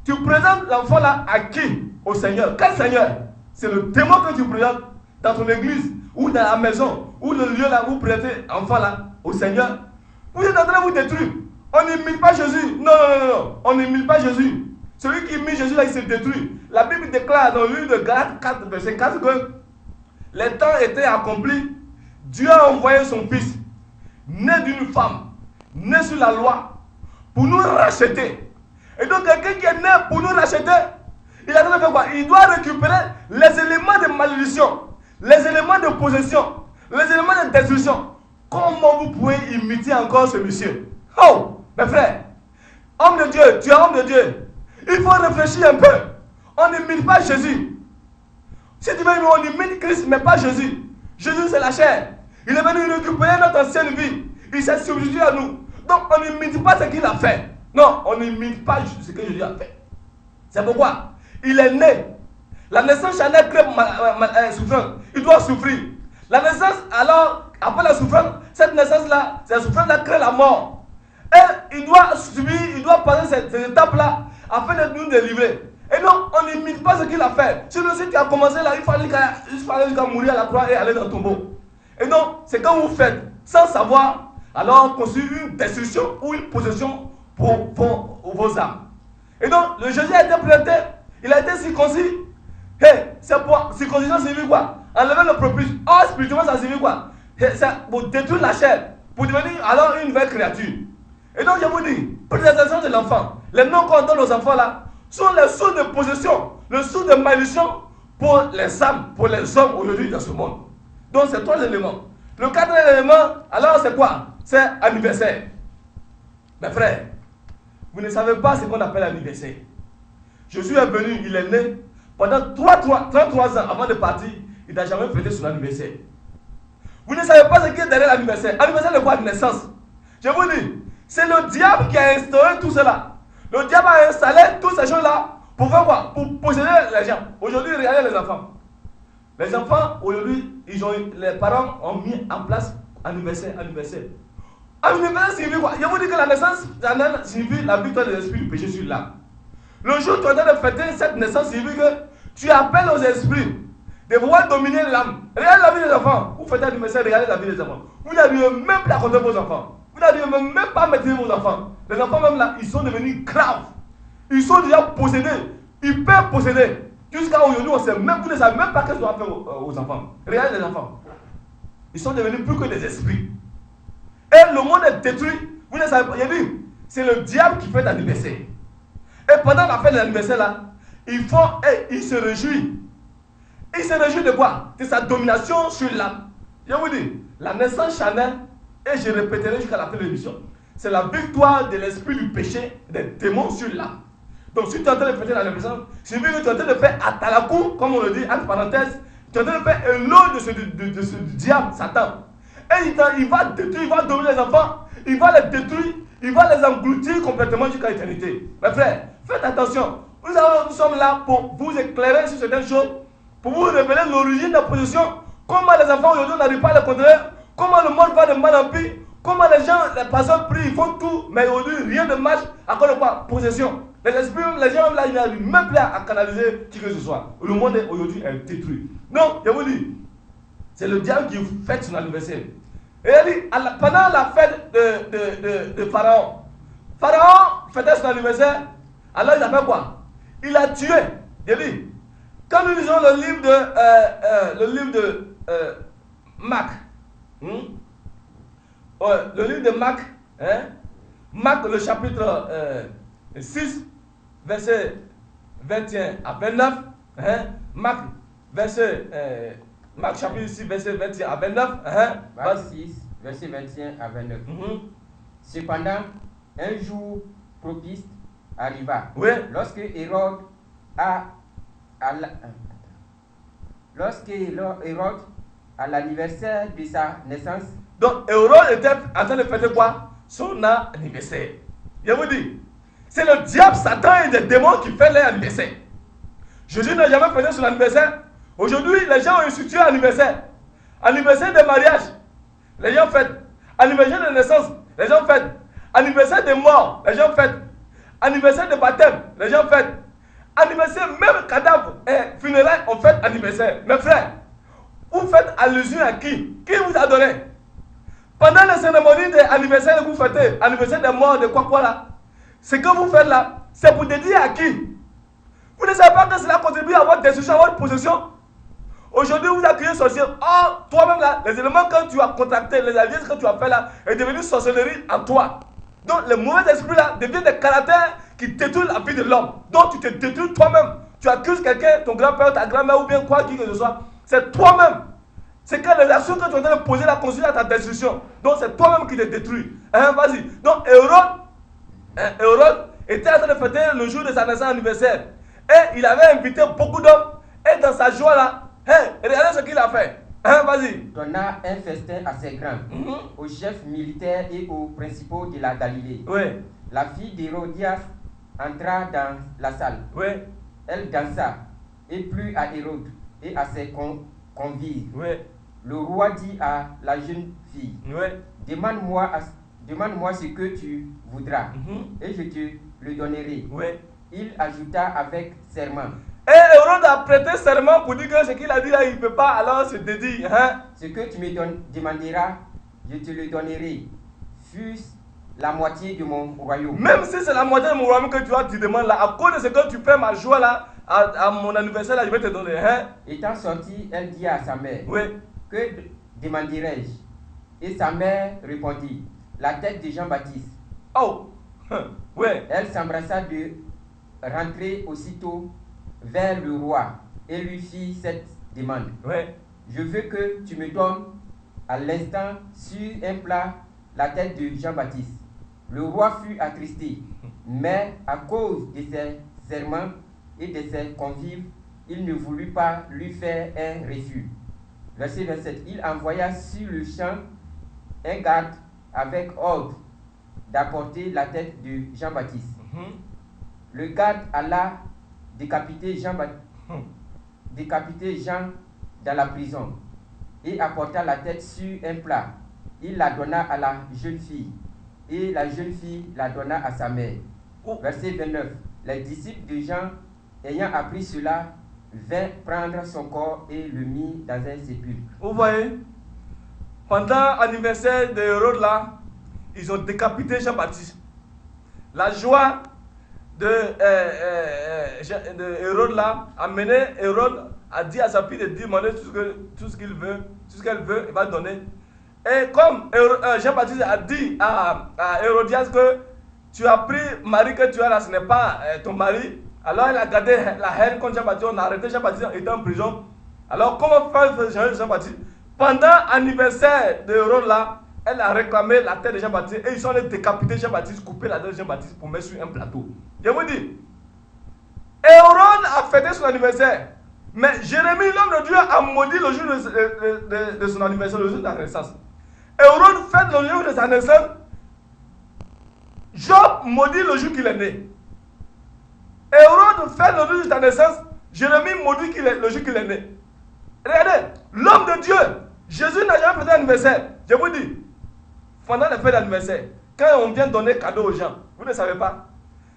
tu présentes l'enfant là à qui? Au Seigneur. Quel Seigneur? C'est le démon que tu présentes dans ton église, ou dans la maison, ou le lieu là où vous présentez l'enfant là au Seigneur. Vous êtes en train de vous détruire. On n'imite pas Jésus. Non. On n'imite pas Jésus. Celui qui imite Jésus là, il se détruit. La Bible déclare dans le livre de Galates 4, verset 4 que les temps étaient accomplis. Dieu a envoyé son fils, né d'une femme, né sur la loi, pour nous racheter. Et donc quelqu'un qui est né pour nous racheter, il a fait quoi? Il doit récupérer les éléments de malédiction, les éléments de possession, les éléments de destruction. Comment vous pouvez imiter encore ce monsieur? Oh, mes frères, homme de Dieu, tu es homme de Dieu. Il faut réfléchir un peu. On n'imite pas Jésus. Si tu veux, on imite Christ, mais pas Jésus. Jésus, c'est la chair. Il est venu récupérer notre ancienne vie. Il s'est substitué à nous. Donc, on n'imite pas ce qu'il a fait. Non, on n'imite pas ce que Jésus a fait. C'est pourquoi il est né. La naissance charnelle crée souffrance. Il doit souffrir. La naissance, alors, après la souffrance, cette naissance-là, cette souffrance-là crée la mort. Et il doit subir, il doit passer cette étape-là afin de nous délivrer. Et non, on n'imite pas ce qu'il a fait. Sinon, si tu as commencé là, il fallait jusqu'à mourir à la croix et aller dans le tombeau. Et non, c'est quand vous faites, sans savoir, alors construire une destruction ou une possession pour vos âmes. Et donc, le Jésus a été présenté, il a été circoncis. C'est pour circoncision, ça signifie quoi? Enlever le prépuce. Or, spirituellement, ça signifie quoi? C'est pour détruire la chair, pour devenir alors une nouvelle créature. Et donc, je vous dis, présentation de l'enfant, les noms qu'on donne aux enfants là, sont les sources de possession, les sources de malédiction pour les âmes, pour les hommes aujourd'hui dans ce monde. Donc, c'est trois éléments. Le quatrième élément, alors c'est quoi? C'est anniversaire. Mes frères, vous ne savez pas ce qu'on appelle anniversaire. Jésus est venu, il est né. Pendant 33 ans avant de partir, il n'a jamais fêté son anniversaire. Vous ne savez pas ce qui est derrière l'anniversaire. Anniversaire de quoi? De naissance. Je vous dis, c'est le diable qui a instauré tout cela. Le diable a installé toutes ces choses-là pour faire quoi? Pour posséder les gens. Aujourd'hui, regardez les enfants. Les enfants, aujourd'hui, les parents ont mis en place anniversaire. Anniversaire signifie quoi? Je vous dis que la naissance signifie la victoire de l'esprit du péché sur l'âme. Le jour où tu es en train de fêter cette naissance signifie que tu appelles aux esprits de pouvoir dominer l'âme. Regardez la vie des enfants. Vous faites l'anniversaire, regardez la vie des enfants. Vous n'arrivez même pas à contrôler vos enfants. Vous n'arrivez même pas à maîtriser vos enfants. Les enfants même là, ils sont devenus graves. Ils sont déjà possédés, hyper possédés. Jusqu'à aujourd'hui, vous ne savez même pas qu'est-ce qu'on va faire aux enfants. Regardez les enfants. Ils sont devenus plus que des esprits. Et le monde est détruit. Vous ne savez pas. Il dit, c'est le diable qui fait l'anniversaire. Et pendant la fête de l'anniversaire là, il se réjouit. Il se réjouit de quoi? De sa domination sur l'âme. Je vous dis, la naissance charnelle, et je répéterai jusqu'à la fin de l'émission, c'est la victoire de l'esprit du péché, des démons sur l'âme. Donc si tu es en train de fêter la naissance, c'est vrai que tu es en train de faire atalakou, comme on le dit, entre parenthèses, tu es en train de faire un lot de ce diable, Satan. Et il va détruire, il va dominer les enfants, il va les détruire, il va les engloutir complètement jusqu'à l'éternité. Mes frères, faites attention. Nous sommes là pour vous éclairer sur certaines choses, pour vous révéler l'origine de la possession, comment les enfants aujourd'hui n'arrivent pas à le contrôler, comment le monde va de mal en pire, comment les gens, les personnes prient, ils font tout, mais aujourd'hui rien ne marche à cause de quoi? Possession. Les esprits, les gens là, ils n'arrivent même plus à canaliser qui que ce soit. Le monde aujourd'hui est détruit. Donc, je vous dis, c'est le diable qui fête son anniversaire. Et il dit, pendant la fête de Pharaon, Pharaon fêtait son anniversaire, alors il a fait quoi? Il a tué. Il dit, quand nous lisons le livre de Marc, le livre de Marc, Marc le chapitre 6, verset 21 à 29, Marc chapitre 6, verset 21 à 29. Marc 6, verset 21 à 29. Cependant, un jour propice arriva. Oui. Lorsque Hérode à l'anniversaire de sa naissance. Donc Hérode était en train de fêter quoi? Son anniversaire. Je vous dis, c'est le diable, Satan et des démons qui font leur anniversaire. Jésus n'a jamais fêté son anniversaire. Aujourd'hui, les gens ont institué l'anniversaire. Anniversaire de mariage, les gens fêtent. Anniversaire de naissance, les gens fêtent. Anniversaire de mort, les gens fêtent. Anniversaire de baptême, les gens fêtent. Anniversaire, même cadavre et funérailles, on fête anniversaire. Mes frères, vous faites allusion à qui? Qui vous a donné? Pendant la cérémonie d'anniversaire que vous fêtez, anniversaire de mort, de quoi là, ce que vous faites là, c'est pour dédier à qui? Vous ne savez pas que cela contribue à votre destruction, à votre possession? Aujourd'hui, vous accueillez sorcier. Oh, toi-même là, les éléments que tu as contractés, les alliances que tu as fait là, est devenu sorcellerie en toi. Donc, les mauvais esprits là deviennent des caractères qui détruisent la vie de l'homme. Donc, tu te détruis toi-même. Tu accuses quelqu'un, ton grand-père, ta grand-mère ou bien quoi, qui que ce soit. C'est toi-même. C'est que les actions que tu es en train de poser là conduisent à ta destruction. Donc, c'est toi-même qui te détruis. Vas-y. Donc, Hérode était en train de fêter le jour de sa naissance anniversaire. Et il avait invité beaucoup d'hommes. Et dans sa joie là, regardez ce qu'il a fait. Vas-y. Donna un festin assez grand aux chefs militaires et aux principaux de la Galilée. Oui. La fille d'Hérodias entra dans la salle. Oui. Elle dansa et plut à Hérode et à ses convives. Oui. Le roi dit à la jeune fille, oui. Demande-moi ce que tu voudras et je te le donnerai. Oui. Il ajouta avec serment. Et Hérode a prêté serment pour dire que ce qu'il a dit là, il ne peut pas alors se dédier. Ce que tu me demanderas, je te le donnerai. Fût-ce la moitié de mon royaume. Même si c'est la moitié de mon royaume que tu demandes là, à cause de ce que tu fais ma joie là, à mon anniversaire là, je vais te donner. Étant sortie, elle dit à sa mère, oui. Que demanderai-je? Et sa mère répondit, la tête de Jean-Baptiste. Oh, oui. Elle s'embrassa de rentrer aussitôt vers le roi et lui fit cette demande. Oui. Je veux que tu me donnes à l'instant sur un plat la tête de Jean-Baptiste. Le roi fut attristé, mais à cause de ses serments et de ses convives, il ne voulut pas lui faire un refus. Verset 27. Il envoya sur le champ un garde avec ordre d'apporter la tête de Jean-Baptiste. le garde alla décapiter Jean dans la prison et apporta la tête sur un plat. Il la donna à la jeune fille et la jeune fille la donna à sa mère. Verset 29. Les disciples de Jean, ayant appris cela, vinrent prendre son corps et le mit dans un sépulcre. Vous voyez, pendant l'anniversaire de Hérode là, ils ont décapité Jean-Baptiste. La joie de Hérode là a mené Hérode a dit à sa fille de demander tout ce qu'elle veut, il va donner. Et comme Jean-Baptiste a dit à Hérodias que tu as pris Marie que tu as là, ce n'est pas ton mari, alors il a gardé la haine contre Jean-Baptiste, on a arrêté Jean-Baptiste, il était en prison. Alors comment faire Jean-Baptiste? Pendant l'anniversaire de Hérode là, elle a réclamé la tête de Jean-Baptiste et ils sont allés décapiter Jean-Baptiste, couper la tête de Jean-Baptiste pour mettre sur un plateau. Je vous dis, Hérode a fêté son anniversaire, mais Jérémie, l'homme de Dieu, a maudit le jour de son anniversaire, le jour de sa naissance. Hérode fête le jour de sa naissance, Job maudit le jour qu'il est né. Hérode fête le jour de sa naissance, Jérémie maudit le jour qu'il est né. Regardez, l'homme de Dieu, Jésus n'a jamais fêté l'anniversaire. Je vous dis, pendant les fêtes d'anniversaire, quand on vient donner cadeau aux gens, vous ne savez pas.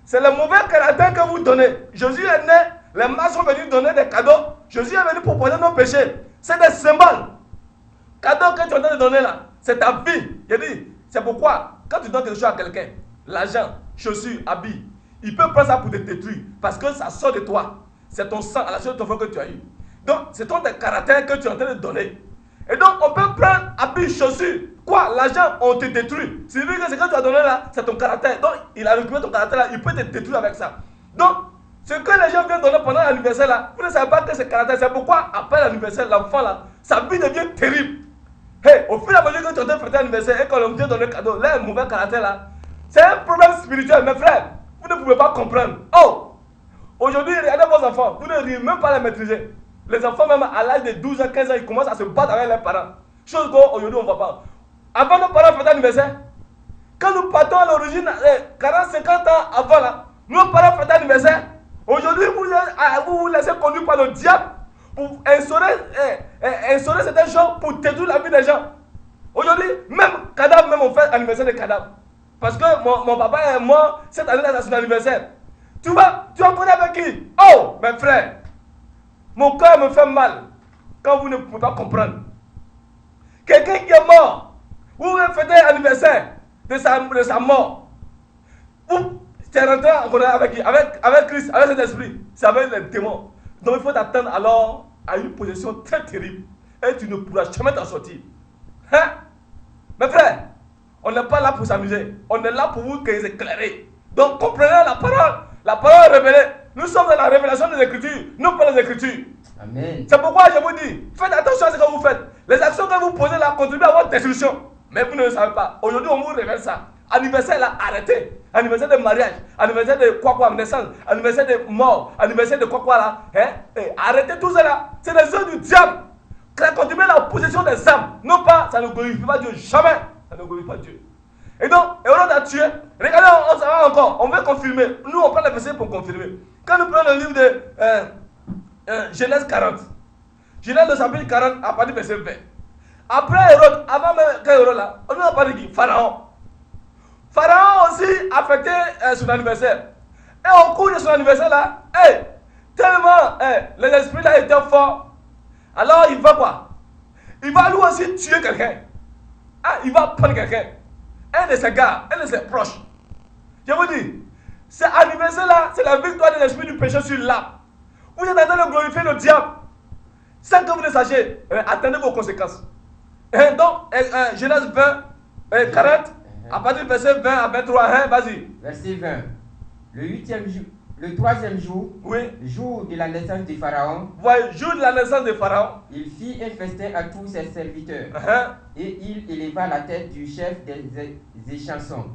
C'est le mauvais caractère que vous donnez. Jésus est né, les masses sont venus donner des cadeaux. Jésus est venu pour pardonner nos péchés. C'est des symboles. Cadeau que tu es en train de donner là, c'est ta vie. Je dis, c'est pourquoi, quand tu donnes quelque chose à quelqu'un, l'argent, chaussures, habits, il peut prendre ça pour te détruire. Parce que ça sort de toi. C'est ton sang, à la suite de ton frère que tu as eu. Donc, c'est ton caractère que tu es en train de donner. Et donc, on peut prendre habits, chaussures. Quoi? L'argent, on te détruit. C'est vrai que ce que tu as donné là, c'est ton caractère. Donc, il a récupéré ton caractère là, il peut te détruire avec ça. Donc, ce que les gens viennent donner pendant l'anniversaire là, vous ne savez pas que c'est caractère. C'est pourquoi, après l'anniversaire, l'enfant là, sa vie devient terrible. Hey, au fur et à mesure que tu es en train de fêter l'anniversaire et qu'on leur vient donner cadeau, là, un mauvais caractère là, c'est un problème spirituel, mes frères. Vous ne pouvez pas comprendre. Oh! Aujourd'hui, regardez vos enfants, vous ne riez même pas les maîtriser. Les enfants, même à l'âge de 12 ans, 15 ans, ils commencent à se battre avec leurs parents. Chose qu'aujourd'hui, on ne voit pas. Avant nos parents fêtaient l'anniversaire, quand nous partons à l'origine, 40, 50 ans avant, là, nos parents fêtaient l'anniversaire. Aujourd'hui, vous vous laissez conduire par le diable pour instaurer certaines choses pour détruire la vie des gens. Aujourd'hui, même cadavre, même on fait l'anniversaire des cadavres. Parce que mon papa et moi, cette année-là, c'est son anniversaire. Tu vas connaître avec qui? Oh, mes frères, mon cœur me fait mal quand vous ne pouvez pas comprendre. Quelqu'un qui est mort, vous fêtez l'anniversaire de sa mort. Vous êtes rentré en contact avec qui? Avec Christ, avec cet esprit. C'est avec les démons. Donc il faut t'attendre alors à une position très terrible. Et tu ne pourras jamais t'en sortir. Hein? Mes frères, on n'est pas là pour s'amuser. On est là pour vous éclairer. Donc comprenez la parole révélée. Nous sommes dans la révélation des Écritures, non pas les Écritures. Amen. C'est pourquoi je vous dis, faites attention à ce que vous faites. Les actions que vous posez là contribuent à votre destruction. Mais vous ne le savez pas. Aujourd'hui, on vous révèle ça. Anniversaire là, arrêtez. Anniversaire de mariage, anniversaire de quoi, naissance, anniversaire de mort, anniversaire de quoi là. Hein? Arrêtez tout cela. C'est les œuvres du diable. Contribuer à la possession des âmes. Non pas, ça ne glorifie pas Dieu. Jamais. Ça ne glorifie pas Dieu. Et donc, Hérode a tué. Regardez, on s'en encore. On veut confirmer. Nous, on prend les versets pour confirmer. Quand nous prenons le livre de Genèse 40, Genèse de chapitre 40, à partir du verset 20. Après Hérode, avant même qu'Hérode là, on nous a parlé de qui? Pharaon. Pharaon aussi a fêté son anniversaire. Et au cours de son anniversaire là, tellement les esprits là étaient forts. Alors il va quoi? Il va lui aussi tuer quelqu'un. Il va prendre quelqu'un. Un de ses gars, un de ses proches. Je vous dis, cet anniversaire là, c'est la victoire de l'esprit du péché sur l'âme. Vous êtes en train de glorifier le diable. Sans que vous ne sachiez, attendez vos conséquences. Donc, Genèse 20, 40, à partir du verset 20 à 23, vas-y. Verset 20. Le troisième jour, oui, jour de la naissance de Pharaon, jour de la naissance de Pharaon, il fit un festin à tous ses serviteurs, et il éleva la tête du chef des échansons,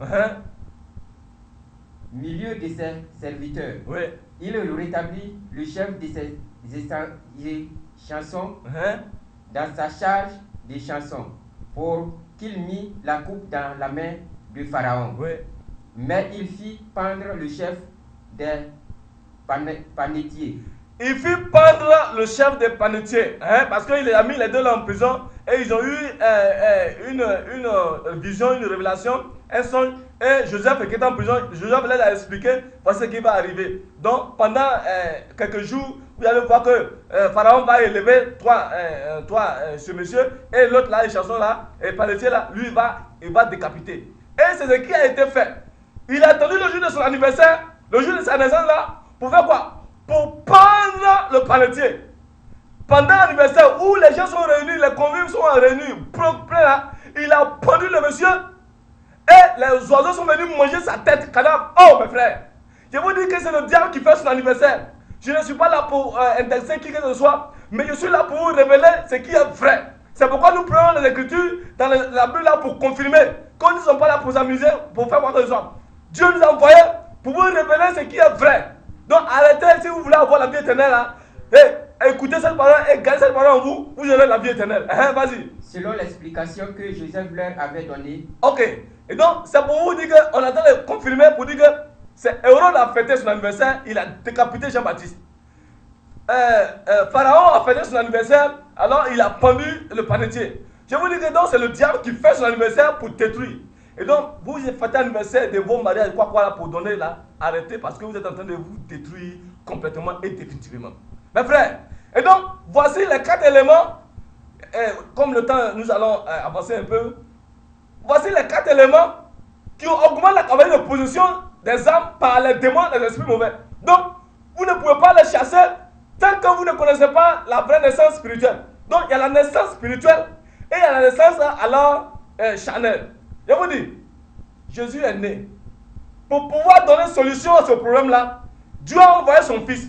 milieu de ses serviteurs. Oui. Il rétablit le chef de ses échansons dans sa charge des chansons, pour qu'il mit la coupe dans la main de Pharaon. Oui. Mais il fit pendre le chef des panetiers. Il fit pendre le chef des panetiers, parce qu'il a mis les deux là en prison et ils ont eu une vision, une révélation, un songe. Et Joseph qui était en prison, Joseph leur a expliqué voici ce qui va arriver. Donc pendant quelques jours, vous allez voir que Pharaon va élever toi ce monsieur, et l'autre là, les chansons là, et panetier là, lui il va décapiter. Et c'est ce qui a été fait. Il a attendu le jour de son anniversaire, le jour de sa naissance là, pour faire quoi? Pour pendre le panetier. Pendant l'anniversaire où les gens sont réunis, les convives sont réunis, plein là, il a pendu le monsieur et les oiseaux sont venus manger sa tête, cadavre. Oh mes frères, je vous dis que c'est le diable qui fait son anniversaire. Je ne suis pas là pour indexer qui que ce soit, mais je suis là pour vous révéler ce qui est vrai. C'est pourquoi nous prenons les Écritures dans la Bible là pour confirmer qu'on ne sommes pas là pour s'amuser, pour faire quoi que ce soit. Dieu nous a envoyés pour vous révéler ce qui est vrai. Donc arrêtez, si vous voulez avoir la vie éternelle là, écoutez cette parole et gardez cette parole en vous, vous aurez la vie éternelle. Vas-y. Selon l'explication que Joseph leur avait donnée. Ok. Et donc c'est pour vous dire qu'on attend de confirmer pour dire que c'est Hérode a fêté son anniversaire, il a décapité Jean-Baptiste. Pharaon a fêté son anniversaire, alors il a pendu le panetier. Je vous dis que donc c'est le diable qui fait son anniversaire pour détruire. Et donc, vous fêtez l'anniversaire de vos mariages, quoi, pour donner là, arrêtez parce que vous êtes en train de vous détruire complètement et définitivement. Mes frères, et donc, voici les 4 éléments, comme le temps, nous allons avancer un peu. Voici les 4 éléments qui augmentent la capacité de position des âmes par les démons des esprits mauvais. Donc, vous ne pouvez pas les chasser tant que vous ne connaissez pas la vraie naissance spirituelle. Donc, il y a la naissance spirituelle et il y a la naissance alors charnelle. Je vous dis, Jésus est né. Pour pouvoir donner solution à ce problème-là, Dieu a envoyé son fils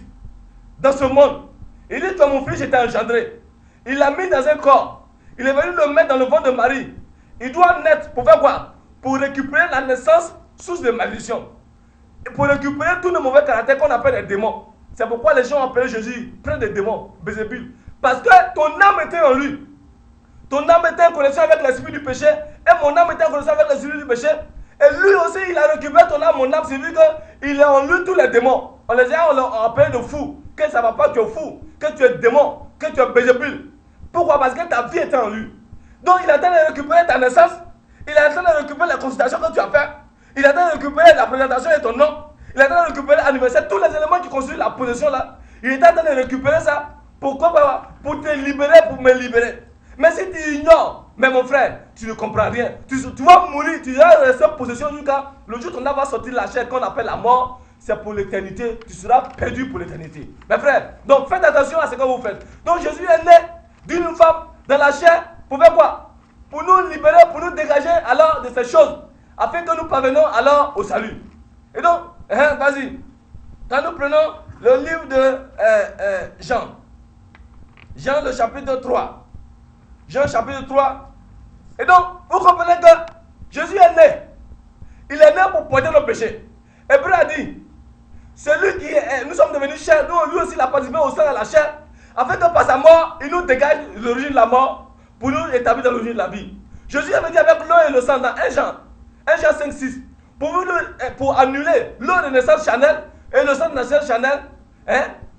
dans ce monde. Il dit que mon fils était engendré. Il l'a mis dans un corps. Il est venu le mettre dans le ventre de Marie. Il doit naître pour faire quoi? Pour récupérer la naissance source de malédiction. Et pour récupérer tous les mauvais caractères qu'on appelle les démons. C'est pourquoi les gens ont appelé Jésus plein de démons, Bézébul. Parce que ton âme était en lui. Ton âme était en connexion avec l'esprit du péché. Et mon âme était en connexion avec l'esprit du péché. Et lui aussi, il a récupéré ton âme, mon âme. C'est vu qu'il est en lui tous les démons. On les a appelés de fous. Que ça ne va pas, tu es fou. Que tu es démon. Que tu es Bézébul. Pourquoi? Parce que ta vie était en lui. Donc il est en train de récupérer ta naissance. Il est en train de récupérer la consultation que tu as faite. Il est en train de récupérer la présentation de ton nom. Il est en train de récupérer l'anniversaire. Tous les éléments qui constituent la possession là. Il est en train de récupérer ça. Pourquoi? Pour te libérer, pour me libérer. Mais si tu ignores, mais mon frère, tu ne comprends rien. Tu vas mourir, tu vas rester en possession jusqu'à le jour où ton âme va sortir de la chair qu'on appelle la mort. C'est pour l'éternité. Tu seras perdu pour l'éternité. Mes frères, donc faites attention à ce que vous faites. Donc Jésus est né d'une femme dans la chair pour faire quoi? Pour nous libérer, pour nous dégager alors de ces choses, afin que nous parvenions alors au salut. Et donc, vas-y. Quand nous prenons le livre de Jean le chapitre 3. Jean chapitre 3. Et donc, vous comprenez que Jésus est né. Il est né pour porter nos péchés. Hébreu a dit, celui qui est, nous sommes devenus chair, nous lui aussi il a participé au sein de la chair, afin que par sa mort, il nous dégage l'origine de la mort, pour nous établir dans l'origine de la vie. Jésus avait dit avec l'eau et le sang dans 1 Jean 5, 6, pour annuler l'eau de naissance charnelle et le sang de naissance charnelle,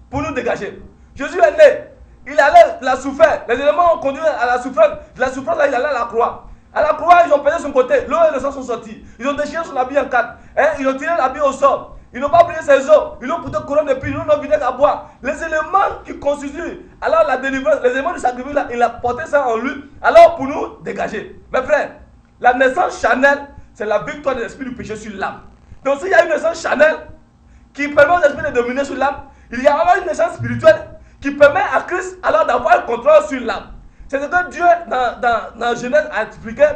pour nous dégager. Jésus est né. Il allait la souffrir. Les éléments ont conduit à la souffrance. De la souffrance, là, il allait à la croix. À la croix, ils ont pesé son côté. L'eau et le sang sont sortis. Ils ont déchiré son habit en 4. Ils ont tiré l'habit au sort. Ils n'ont pas brûlé ses os. Ils l'ont porté couronne de pile. Ils l'ont vidé à boire. Les éléments qui constituent alors la délivrance, les éléments du sacrifice, là, il a porté ça en lui. Alors pour nous dégager. Mes frères, la naissance charnelle, c'est la victoire de l'esprit du péché sur l'âme. Donc s'il y a une naissance charnelle qui permet aux esprits de dominer sur l'âme, il y a alors une naissance spirituelle qui permet à Christ alors d'avoir le contrôle sur l'âme. C'est ce que Dieu dans Genèse a expliqué.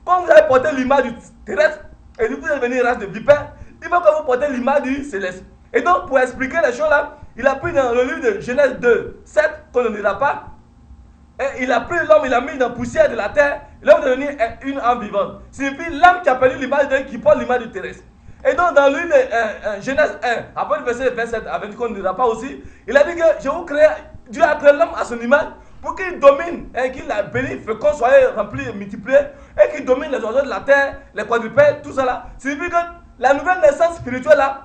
Quand vous avez porté l'image du terrestre et vous êtes devenu une race de vipères, il faut que vous portez l'image du céleste. Et donc pour expliquer les choses là, il a pris dans le livre de Genèse 2, 7, qu'on ne lira pas, et il a pris l'homme, il a mis dans la poussière de la terre, l'homme est devenu une âme vivante. C'est l'âme qui a perdu l'image de qui porte l'image du terrestre. Et donc dans le livre de Genèse 1, après le verset 27 à 28 qu'on ne lira pas aussi, il a dit que Dieu a créé l'homme à son image pour qu'il domine, qu'il a béni, fécond, soyez rempli, multiplié, et qu'il domine les oiseaux de la terre, les quadrupèdes, tout ça là. C'est que la nouvelle naissance spirituelle là,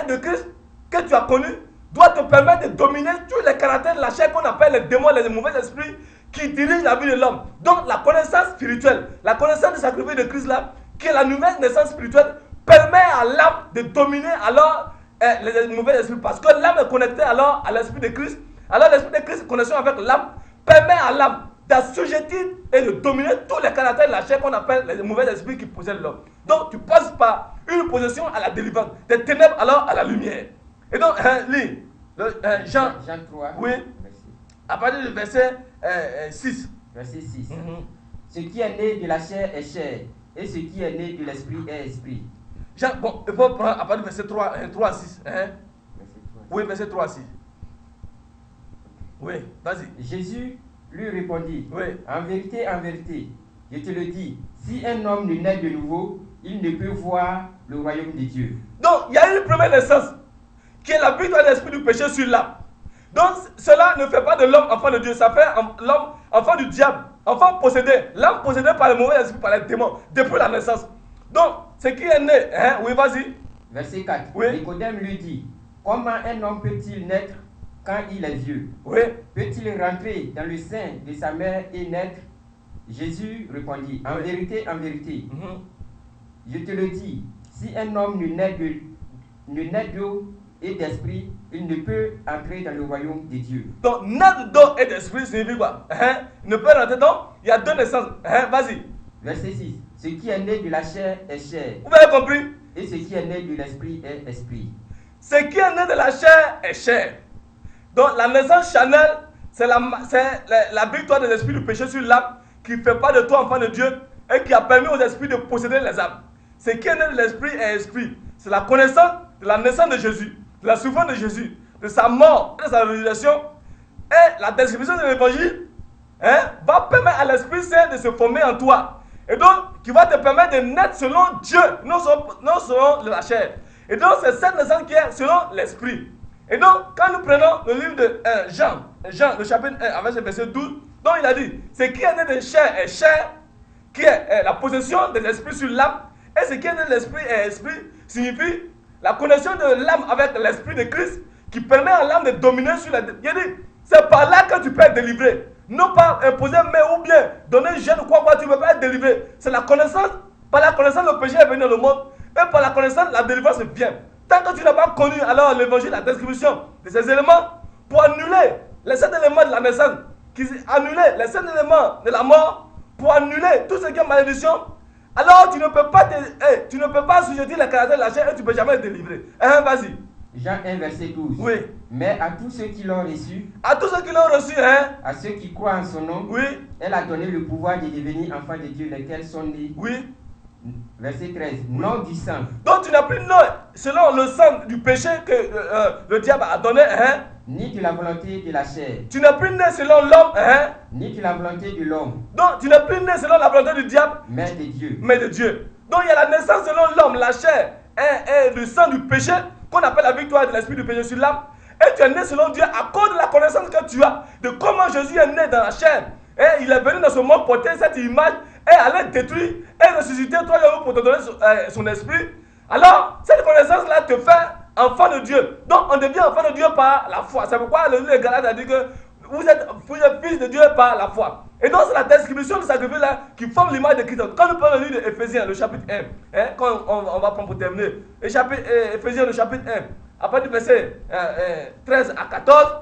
de Christ, que tu as connu doit te permettre de dominer tous les caractères de la chair qu'on appelle les démons, les mauvais esprits qui dirigent la vie de l'homme. Donc la connaissance spirituelle, la connaissance du sacrifice de Christ là, qui est la nouvelle naissance spirituelle, permet à l'âme de dominer alors les mauvais esprits. Parce que l'âme est connectée alors à l'esprit de Christ. Alors l'esprit de Christ, connexion avec l'âme, permet à l'âme d'assujettir et de dominer tous les caractères de la chair qu'on appelle les mauvais esprits qui possèdent l'homme. Donc tu passes par une possession à la délivrance, des ténèbres alors à la lumière. Et donc, lis, Jean 3, oui, à partir du verset 6. Verset 6. Ce qui est né de la chair est chair, et ce qui est né de l'esprit est esprit. Jean, bon, il faut prendre à partir du verset 3 à 6. Verset 3. Oui, verset 3 à 6. Oui, vas-y. Jésus lui répondit, oui. En vérité, je te le dis, si un homme ne naît de nouveau, il ne peut voir le royaume de Dieu. Donc, il y a une première naissance, qui est la victoire de l'esprit du péché sur l'âme. Donc, cela ne fait pas de l'homme enfant de Dieu, ça fait l'homme enfant du diable, enfant possédé, l'âme possédée par le mauvais esprit, par les démons, depuis la naissance. Donc, ce qui est né, oui, vas-y. Verset 4. Oui. Nicodème lui dit, comment un homme peut-il naître quand il est vieux? Oui. Peut-il rentrer dans le sein de sa mère et naître? Jésus répondit, en vérité, je te le dis, si un homme ne naît d'eau et d'esprit, il ne peut entrer dans le royaume de Dieu. Donc, naître d'eau et d'esprit signifie quoi? Il ne peut rentrer. Donc, il y a deux naissances. Vas-y. Verset 6. Ce qui est né de la chair est chair. Vous avez compris? Et ce qui est né de l'esprit est esprit. Ce qui est né de la chair est chair. Donc, la naissance charnelle, c'est la victoire de l'esprit du péché sur l'âme qui ne fait pas de toi enfant de Dieu et qui a permis aux esprits de posséder les âmes. Ce qui est né de l'esprit est esprit. C'est la connaissance de la naissance de Jésus, de la souffrance de Jésus, de sa mort, de sa résurrection. Et la description de l'évangile va permettre à l'Esprit Saint de se former en toi. Et donc, qui va te permettre de naître selon Dieu, non selon la chair. Et donc, c'est cette naissance qui est selon l'Esprit. Et donc, quand nous prenons le livre de Jean, le chapitre 1, avec le verset 12, donc il a dit, ce qui est né de chair est chair, qui est la possession de l'Esprit sur l'âme, et ce qui est né de l'Esprit est esprit, signifie la connexion de l'âme avec l'Esprit de Christ, qui permet à l'âme de dominer sur la... Il dit, c'est par là que tu peux être délivré. Non pas imposer, mais ou bien donner jeune ou quoi, tu ne peux pas être délivré. C'est la connaissance, par la connaissance le péché est venu dans le monde, et par la connaissance la délivrance vient. Tant que tu n'as pas connu alors l'évangile, la description de ces éléments, pour annuler les 7 éléments de la naissance, annuler les 7 éléments de la mort, pour annuler tout ce qui est malédiction, alors tu ne peux pas assujettir les caractères de la chair et tu ne peux jamais être délivré. Vas-y. Jean 1, verset 12. Oui. Mais à tous ceux qui l'ont reçu, à tous ceux qui l'ont reçu, à ceux qui croient en son nom, oui, elle a donné le pouvoir de devenir enfants de Dieu, lesquels sont nés. Oui. Verset 13. Non du sang. Donc tu n'as plus non selon le sang du péché que le diable a donné, ni de la volonté de la chair. Tu n'es plus né selon l'homme, ni de la volonté de l'homme. Donc tu n'es plus né selon la volonté du diable, mais de Dieu. Mais de Dieu. Donc il y a la naissance selon l'homme, la chair et le sang du péché, qu'on appelle la victoire de l'esprit du péché sur l'âme. Et tu es né selon Dieu à cause de la connaissance que tu as de comment Jésus est né dans la chair. Et il est venu dans ce monde porter cette image et aller détruire et ressusciter toi pour te donner son esprit. Alors, cette connaissance-là te fait enfant de Dieu. Donc, on devient enfant de Dieu par la foi. C'est pourquoi le livre de Galates a dit que vous êtes fils de Dieu par la foi. Et donc, c'est la description du sacrifice-là qui forme l'image de Christ. Quand nous prenons le livre d'Éphésiens, le chapitre 1, quand on va prendre pour terminer, Éphésiens, le chapitre 1, à partir du verset 13 à 14,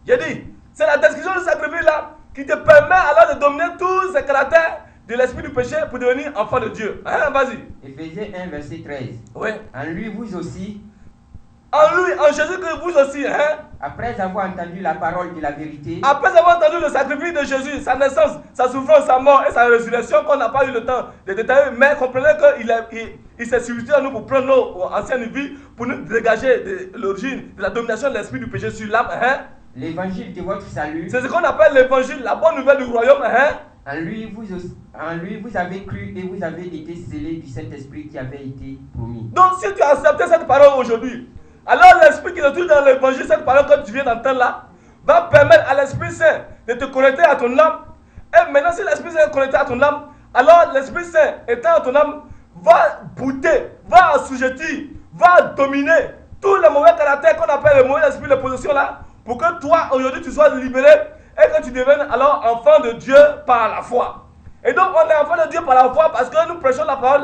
j'ai dit, c'est la description du sacrifice-là qui te permet alors de dominer tous ces caractères de l'esprit du péché pour devenir enfant de Dieu. Vas-y. Éphésiens 1, verset 13. Oui. En lui, vous aussi. En lui, en Jésus que vous aussi, après avoir entendu la parole de la vérité. Après avoir entendu le sacrifice de Jésus, sa naissance, sa souffrance, sa mort et sa résurrection, qu'on n'a pas eu le temps de détailler, mais comprenez qu'il s'est suscité à nous pour prendre nos anciennes vies, pour nous dégager de l'origine de la domination de l'esprit du péché sur l'âme. L'évangile de votre salut. C'est ce qu'on appelle l'évangile, la bonne nouvelle du royaume. En lui, vous avez cru et vous avez été scellés du Saint-Esprit qui avait été promis. Donc, si tu as accepté cette parole aujourd'hui, alors l'esprit qui se trouve dans l'évangile, cette parole que tu viens d'entendre là, va permettre à l'Esprit Saint de te connecter à ton âme. Et maintenant, si l'Esprit Saint est connecté à ton âme, alors l'Esprit Saint étant à ton âme, va bouter, va assujettir, va dominer tous les mauvais caractères qu'on appelle les mauvais esprits de possession là, pour que toi, aujourd'hui, tu sois libéré et que tu deviennes alors enfant de Dieu par la foi. Et donc, on est enfant de Dieu par la foi parce que nous prêchons la parole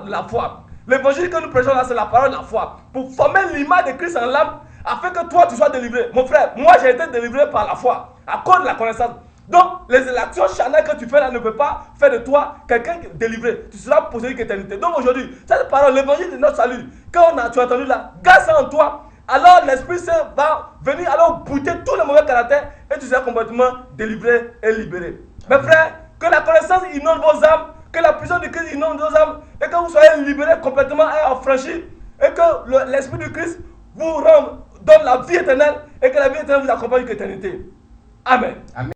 de la foi. L'évangile que nous prêchons là, c'est la parole de la foi. Pour former l'image de Christ en l'âme, afin que toi, tu sois délivré. Mon frère, moi, j'ai été délivré par la foi, à cause de la connaissance. Donc, les actions charnelles que tu fais là ne peuvent pas faire de toi quelqu'un délivré. Tu seras possédé d'éternité. Donc, aujourd'hui, cette parole, l'évangile de notre salut, quand tu as entendu là, garde ça en toi. Alors, l'Esprit Saint va venir alors bouter tous les mauvais caractères et tu seras complètement délivré et libéré. Mes frères, que la connaissance inonde vos âmes, que la puissance de Christ inonde vos âmes et que vous soyez libérés complètement et affranchis et que l'Esprit du Christ vous donne la vie éternelle et que la vie éternelle vous accompagne jusqu'à l'éternité. Amen. Amen.